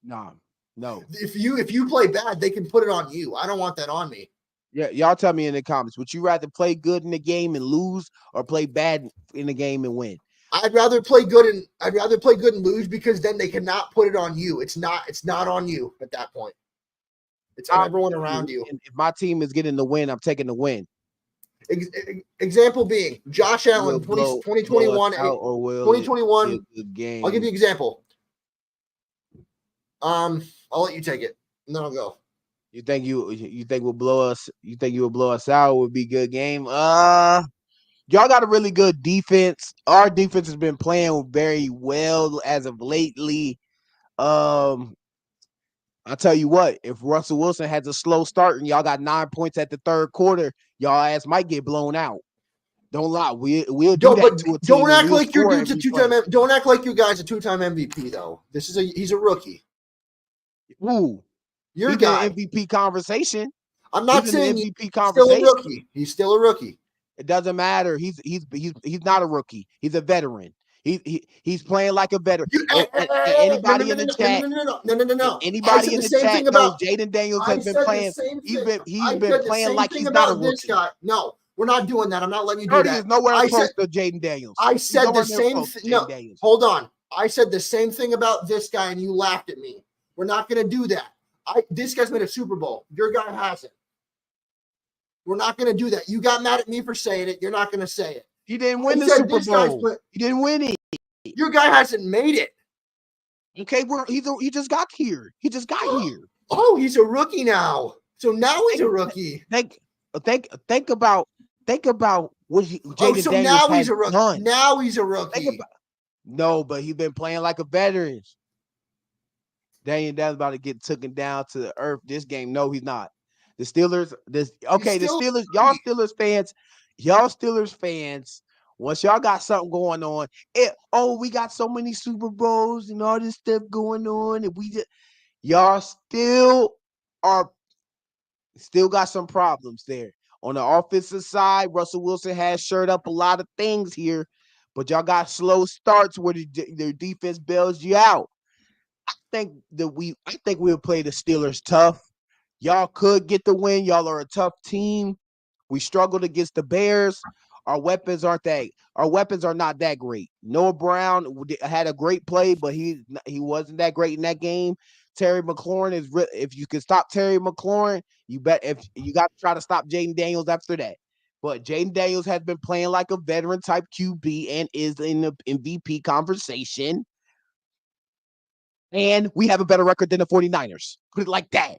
No. If you play bad, they can put it on you. I don't want that on me. Yeah, y'all tell me in the comments. Would you rather play good in the game and lose, or play bad in the game and win? I'd rather play good and lose, because then they cannot put it on you. It's not on you at that point. It's on everyone around you. If my team is getting the win, I'm taking the win. Example being Josh Allen, 2021. 2021. Game. I'll give you an example. I'll let you take it, and then I'll go. You think will blow us? You think you will blow us out? Would be a good game. Y'all got a really good defense. Our defense has been playing very well as of lately. I'll tell you what, if Russell Wilson has a slow start and y'all got 9 points at the third quarter, y'all ass might get blown out. Don't lie. We'll do that to a team. Don't act like your dude's a two-time. Don't act like you guys a two-time MVP though. He's a rookie. Ooh. Your guy. MVP conversation. I'm not saying MVP conversation. Still a rookie. He's still a rookie. It doesn't matter. He's not a rookie. He's a veteran. He's playing like a veteran. Anybody in the chat? No. Anybody in the chat knows Jaden Daniels has been playing. He's been playing like he's not a rookie. This guy. No, we're not doing that. I'm not letting you do that. He's nowhere close to Jaden Daniels. I said the same thing. No, hold on. I said the same thing about this guy, and you laughed at me. We're not going to do that. This guy's made a Super Bowl. Your guy hasn't. We're not going to do that. You got mad at me for saying it. You're not going to say it. He didn't win the Super Bowl. He didn't win it. Your guy hasn't made it. Okay, he just got here. He just got here. Oh, he's a rookie now. So now he's a rookie. Think about what Jaden Daniels now he's a rookie. Done. Now he's a rookie. No, but he's been playing like a veteran. Daniel Daniels about to get taken down to the earth this game. No, he's not. The Steelers, the Steelers, y'all Steelers fans, once y'all got something going on, we got so many Super Bowls and all this stuff going on, and y'all still got some problems there. On the offensive side, Russell Wilson has stirred up a lot of things here, but y'all got slow starts where their defense bails you out. I think we'll play the Steelers tough. Y'all could get the win. Y'all are a tough team. We struggled against the Bears. Our weapons are not that great. Noah Brown had a great play, but he wasn't that great in that game. Terry McLaurin if you can stop Terry McLaurin, you got to try to stop Jayden Daniels after that. But Jayden Daniels has been playing like a veteran type QB and is in the MVP conversation. And we have a better record than the 49ers. Put it like that.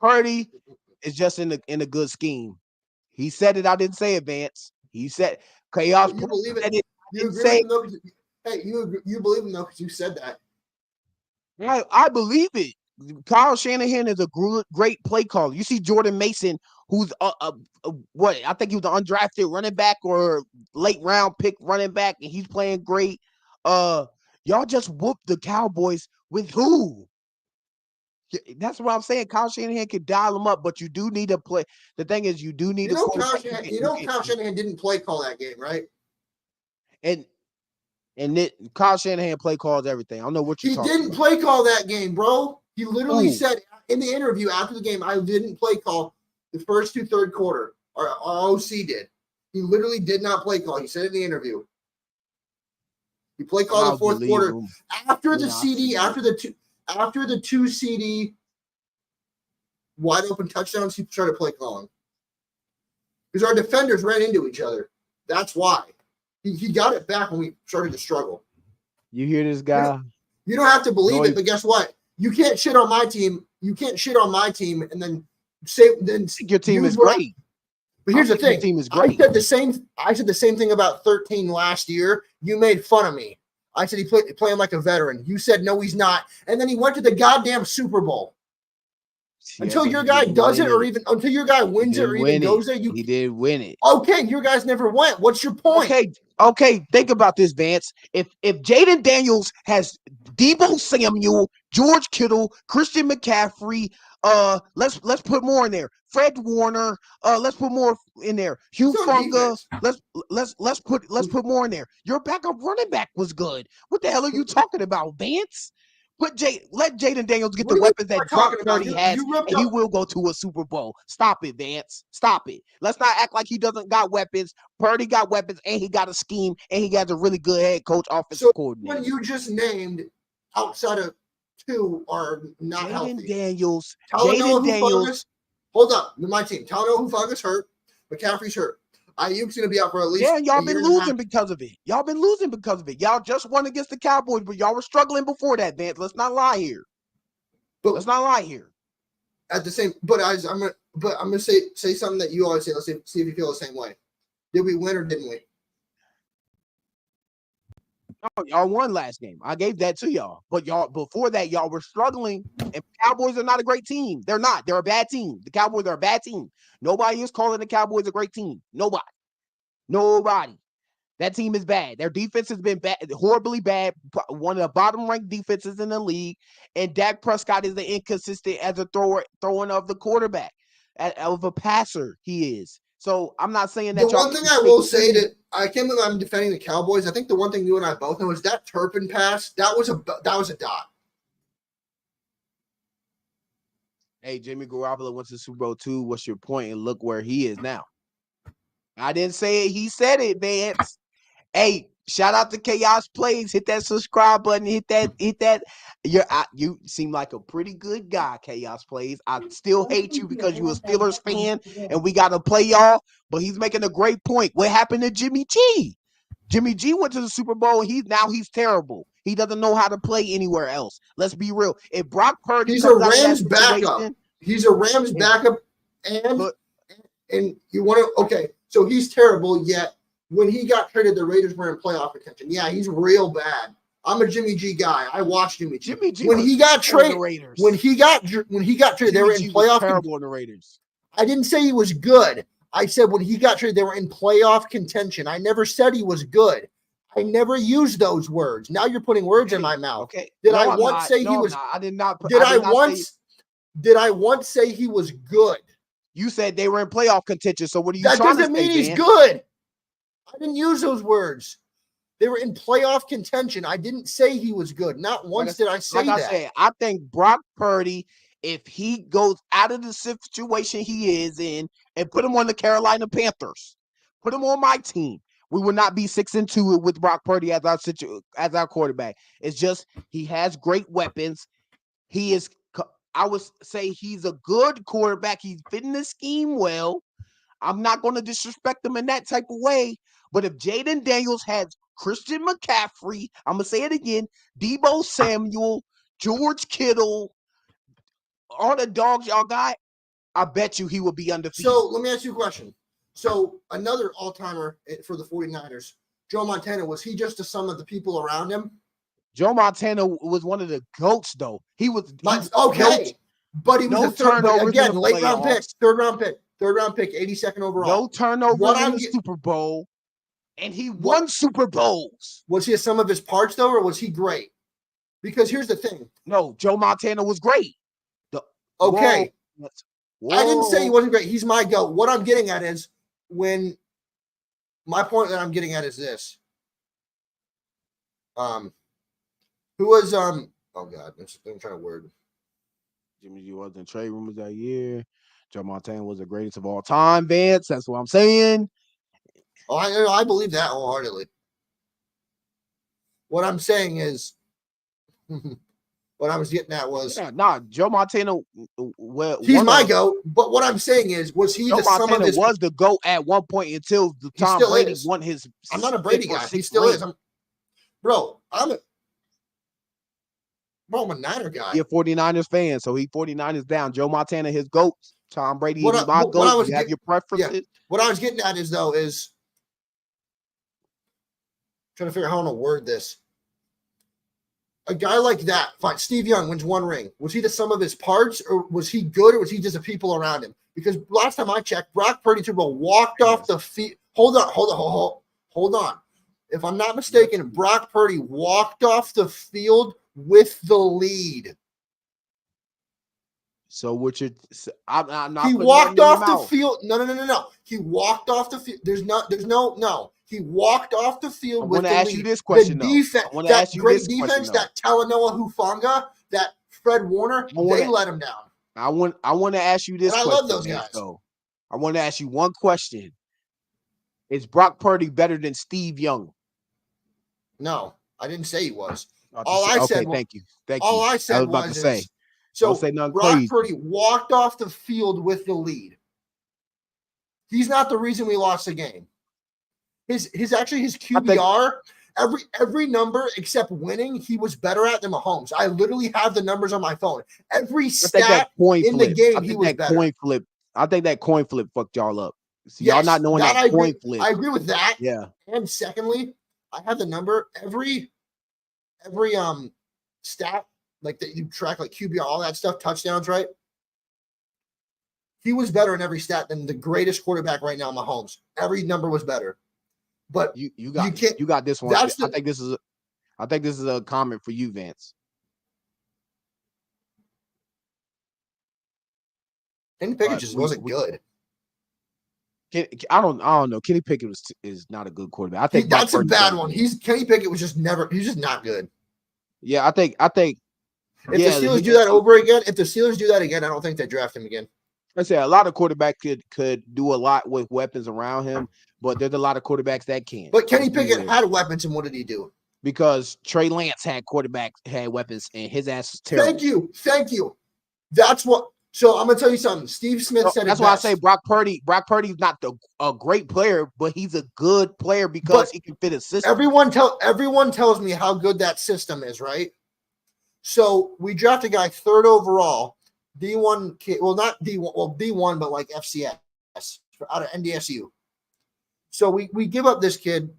Purdy is just in a good scheme. He said it. I didn't say it, Vance. He said chaos. You believe it? You agree with him though? Hey, you believe him though because you said that. I believe it. Kyle Shanahan is a great play caller. You see Jordan Mason, who's what I think he was an undrafted running back or late round pick running back, and he's playing great. Y'all just whooped the Cowboys with who? That's what I'm saying. Kyle Shanahan can dial them up, but you do need to play. The thing is, you do need to. Kyle Shanahan didn't play call that game, right? And Kyle Shanahan play calls everything. I don't know what you're talking about. He didn't play call that game, bro. He literally said in the interview after the game, I didn't play call the first two third quarter. Our OC did. He literally did not play call. He said in the interview. He play called the fourth quarter after the CD, after the two CD wide open touchdowns. He started play calling because our defenders ran into each other. That's why he got it back when we started to struggle. You hear this guy? You don't have to believe it, but guess what? You can't shit on my team. You can't shit on my team and then say your team is great. But here's the thing. Your team is great. I said the same thing about 13 last year. You made fun of me. I said he playing like a veteran. You said no, he's not. And then he went to the goddamn Super Bowl. Until your guy does it, or even until your guy wins it, or even goes there, he did win it. Okay, your guys never went. What's your point? Okay. Think about this, Vance. If Jayden Daniels has Deebo Samuel, George Kittle, Christian McCaffrey, let's put more in there. Fred Warner, let's put more in there. Hugh Funga, let's put more in there. Your backup running back was good. What the hell are you talking about, Vance? Let Jayden Daniels get the weapons that Brock Purdy has, and he will go to a Super Bowl. Stop it, Vance. Stop it. Let's not act like he doesn't got weapons. Purdy got weapons, and he got a scheme, and he got a really good head coach, offensive coordinator. When you just named outside of two are not healthy. Daniels. Hold up, my team. Talanoa Hufaga's hurt. McCaffrey's hurt. Ayuk's going to be out for at least. Yeah, y'all been losing because of it. Y'all just won against the Cowboys, but y'all were struggling before that, Vance. Let's not lie here. At the same, I'm gonna say something that you always say. Let's see if you feel the same way. Did we win or didn't we? No, y'all won last game. I gave that to y'all. But y'all before that, y'all were struggling. And Cowboys are not a great team. They're not. They're a bad team. The Cowboys are a bad team. Nobody is calling the Cowboys a great team. Nobody. That team is bad. Their defense has been bad, horribly bad. One of the bottom-ranked defenses in the league. And Dak Prescott is the inconsistent as a throwing of the quarterback, of a passer. He is. So I'm not saying that. The one thing I will say that I can't believe I'm defending the Cowboys. I think the one thing you and I both know is that Turpin pass. That was a dot. Hey, Jimmy Garoppolo went to Super Bowl II. What's your point? And look where he is now. I didn't say it. He said it, Vance. Hey, shout out to Chaos Plays. Hit that subscribe button. Hit that. You seem like a pretty good guy, Chaos Plays. I still hate you because you a Steelers fan and we got to play y'all. But he's making a great point. What happened to Jimmy G? Jimmy G went to the Super Bowl. He's terrible. He doesn't know how to play anywhere else. Let's be real. If Brock Purdy, he's a Rams backup. He's a Rams backup, and you want to okay. So he's terrible. Yet when he got traded, the Raiders were in playoff contention. Yeah, he's real bad. I'm a Jimmy G guy. I watched Jimmy G. When he got traded, when he got traded, they were in playoff. Terrible in the Raiders. I didn't say he was good. I said when he got traded, they were in playoff contention. I never said he was good. I never used those words. Now you're putting words in my mouth. Okay. Did I once say he was? I did not. Did I once? Did I once say he was good? You said they were in playoff contention. So what are you That trying to doesn't say, mean he's man? good. I didn't use those words. They were in playoff contention. I didn't say he was good. Not once did I say that. Said, I think Brock Purdy, if he goes out of the situation he is in and put him on the Carolina Panthers, put him on my team, we would not be 6-2 with Brock Purdy as our quarterback. It's just he has great weapons. He is, I would say he's a good quarterback. He's fitting the scheme well. I'm not going to disrespect him in that type of way. But if Jaden Daniels has Christian McCaffrey, I'm going to say it again, Deebo Samuel, George Kittle, all the dogs y'all got, I bet you he will be undefeated. So let me ask you a question. So another all-timer for the 49ers, Joe Montana, was he just the sum of the people around him? Joe Montana was one of the GOATs, though. He was okay. But he was no a third, turnovers again, in the late round pick, playoffs. third round pick, 82nd overall. No turnovers in the Super Bowl. And he won Super Bowls. Was he a sum of his parts, though, or was he great? Because here's the thing. No, Joe Montana was great. Okay. Whoa. I didn't say he wasn't great. He's my GOAT. What I'm getting at is my point that I'm getting at is this. Who was oh God, I'm trying to word. Jimmy G was in trade rumors that year. Joe Montana was the greatest of all time, Vance. That's what I'm saying. Oh, I believe that wholeheartedly. What I'm saying is, what I was getting at was, Joe Montana. He's my GOAT. But what I'm saying is, was he Joe the sum of his? Was the GOAT at one point until Tom Brady won his. I'm not a Brady guy. He still is. I'm a Niner guy. You're a 49ers fan, so he 49ers down. Joe Montana, his GOAT. Tom Brady, is my GOAT. You have your preferences. Yeah. What I was getting at is trying to figure out how I'm gonna word this. A guy like that, fine. Steve Young wins one ring. Was he the sum of his parts, or was he good, or was he just the people around him? Because last time I checked, Brock Purdy walked off the field. Hold on. If I'm not mistaken, Brock Purdy walked off the field with the lead. So what you? I'm not. He walked off the field. No. He walked off the field. There's no. He walked off the field with the lead. I want to ask you this question, though. I want to ask you this question, that Talanoa Hufanga, that Fred Warner, they let him down. I want to ask you this question. I love those guys. Though. I want to ask you one question. Is Brock Purdy better than Steve Young? No, I didn't say he was. All I said was, thank you. All I said was, so Brock Purdy walked off the field with the lead. He's not the reason we lost the game. His QBR, every number except winning, he was better at than Mahomes. I literally have the numbers on my phone. Every stat in the game, he was better. I think that coin flip fucked y'all up. See, y'all not knowing that coin flip. I agree with that. Yeah. And secondly, I have the number. Every stat like that you track, like QBR, all that stuff, touchdowns, right? He was better in every stat than the greatest quarterback right now, Mahomes. Every number was better. But you got this one. I think this is a comment for you, Vance. Kenny Pickett just wasn't good. I don't know. Kenny Pickett is not a good quarterback. I think that's a bad one. Kenny Pickett was just not good. Yeah, I think if the Steelers do that over again, I don't think they draft him again. I say a lot of quarterbacks could do a lot with weapons around him, but there's a lot of quarterbacks that can't. But Kenny Pickett had weapons, and what did he do? Because Trey Lance had weapons, and his ass was terrible. Thank you. That's what. So I'm gonna tell you something. Steve Smith said that's why I say Brock Purdy's not a great player, but he's a good player because he can fit a system. Everyone tells me how good that system is, right? So we draft a guy 3rd overall, D1 kid, well not D1, well D1, but like FCS out of NDSU. So we give up this kid.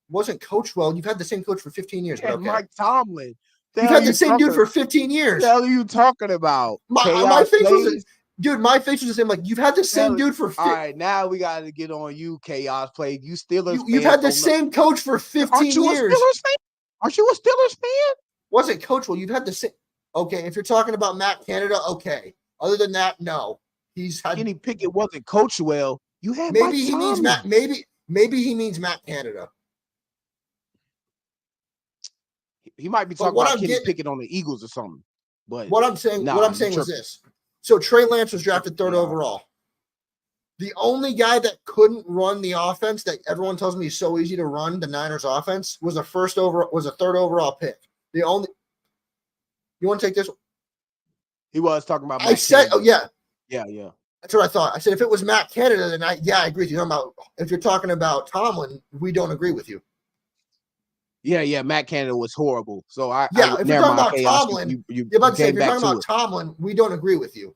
Wasn't coached well. You've had the same coach for 15 years. Yeah, okay. Mike Tomlin. You've had the same dude for 15 years. What the hell are you talking about? My face was the same. Like, you've had the same dude for 15 years. All right, now we got to get on you, Chaos Play. You Steelers You've had the same coach for 15 years. Aren't you a Steelers fan? Wasn't coach well. You've had the same. Okay, if you're talking about Matt Canada, okay. Other than that, no. He's had Kenny Pickett wasn't coached well. You had maybe Mike he means Tomlin. maybe he means Matt Canada. He might be But talking about Kenny Pickett on the Eagles or something. But what I'm saying was this. So Trey Lance was drafted third overall. The only guy that couldn't run the offense that everyone tells me is so easy to run the Niners offense was a third overall pick. The only you want to take this? He was talking about Matt Canada. Oh yeah. Yeah. That's what I thought. I said if it was Matt Canada, then I agree with you. If you're talking about Tomlin, we don't agree with you. Yeah. Matt Canada was horrible. So if you're talking about Tomlin, you're about to say if you're talking about Tomlin, we don't agree with you.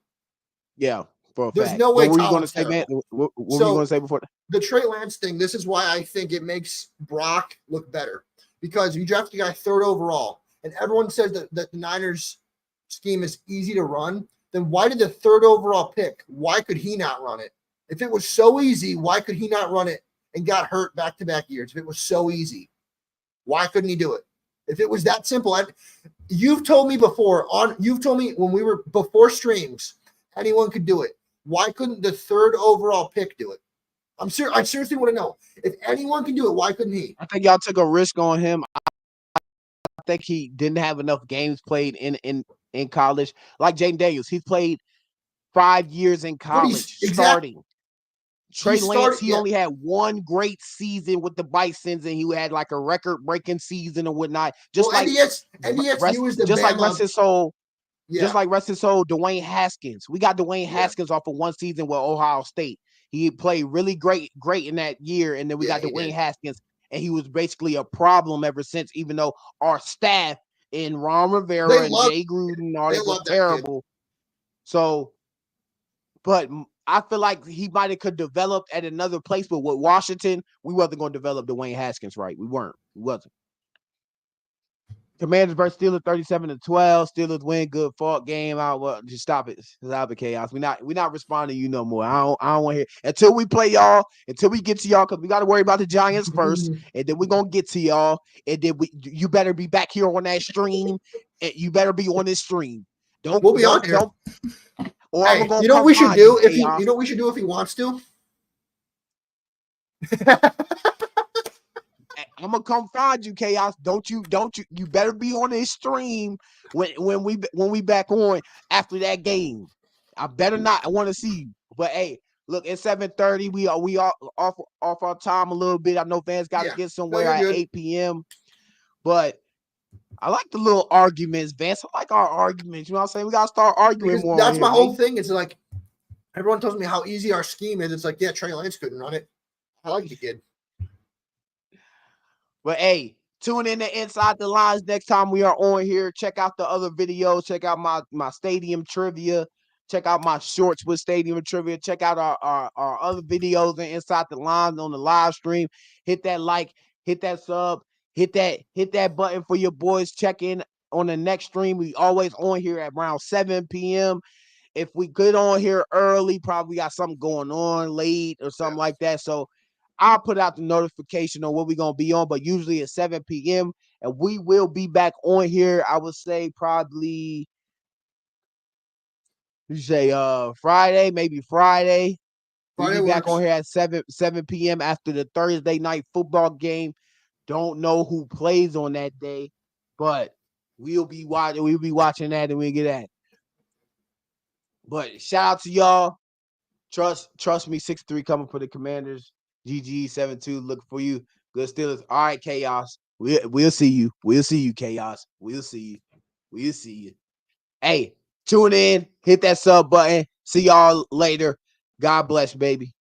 Yeah, for a There's fact. no way. What were you going to say, man? What were you going to say before that? The Trey Lance thing? This is why I think it makes Brock look better because you draft a guy third overall, and everyone says that the Niners scheme is easy to run. Then why did the third overall pick? Why could he not run it? If it was so easy, why could he not run it and got hurt back-to-back years? If it was so easy, why couldn't he do it? If it was that simple, you've told me before you've told me when we were before streams, anyone could do it. Why couldn't the third overall pick do it? I seriously want to know if anyone can do it. Why couldn't he? I think y'all took a risk on him. I think he didn't have enough games played in college. Like Jaden Daniels, he's played 5 years in college starting. Trey Lance, he only had one great season with the Bisons, and he had like a record-breaking season and whatnot. Just like rest his soul. Yeah. Just like rest his soul, Dwayne Haskins. We got Dwayne Haskins off of one season with Ohio State. He played really great in that year, and then we got Dwayne Haskins, and he was basically a problem ever since. Even though our staff in Ron Rivera and Jay Gruden, all that was terrible. So, but I feel like he might have could develop at another place, but with Washington, we wasn't going to develop Dwayne Haskins right. We wasn't. Commanders versus Steelers 37-12. Steelers win, good fought game out. Well, just stop it. Stop it, chaos. We not responding to you no more. I don't want to hear until we play y'all, until we get to y'all, because we got to worry about the Giants first, and then we're gonna get to y'all. And then you better be back here on that stream. And you better be on this stream. We'll be on here. Or hey, you know what we should do if you know what we should do if he wants to? I'm gonna come find you, chaos. Don't you better be on this stream when we back on after that game. I better not. I want to see you. But hey, look, it's 7:30. We are off our time a little bit. I know fans got to get somewhere at 8 p.m. But I like the little arguments, Vance. I like our arguments. You know what I'm saying? We gotta start arguing more. That's my whole thing. It's like everyone tells me how easy our scheme is. It's like, yeah, Trey Lance couldn't run it. I like the kid. But hey, tune in to Inside the Lines next time we are on here. Check out the other videos. Check out my stadium trivia. Check out my shorts with stadium trivia. Check out our other videos and Inside the Lines on the live stream. Hit that like, hit that sub, hit that button for your boys. Check in on the next stream. We always on here at around 7 p.m. If we get on here early, probably got something going on late or something like that. So I'll put out the notification on what we're going to be on, but usually at 7 p.m. And we will be back on here, I would say probably, Friday, maybe Friday. We'll be back on here at 7 p.m. after the Thursday night football game. Don't know who plays on that day, but we'll be watching that and we'll get at it. But shout out to y'all. Trust me, 6-3 coming for the Commanders. GG 7-2 looking for you. Good Steelers. All right, chaos. We'll see you. We'll see you, chaos. We'll see you. We'll see you. Hey, tune in. Hit that sub button. See y'all later. God bless, baby.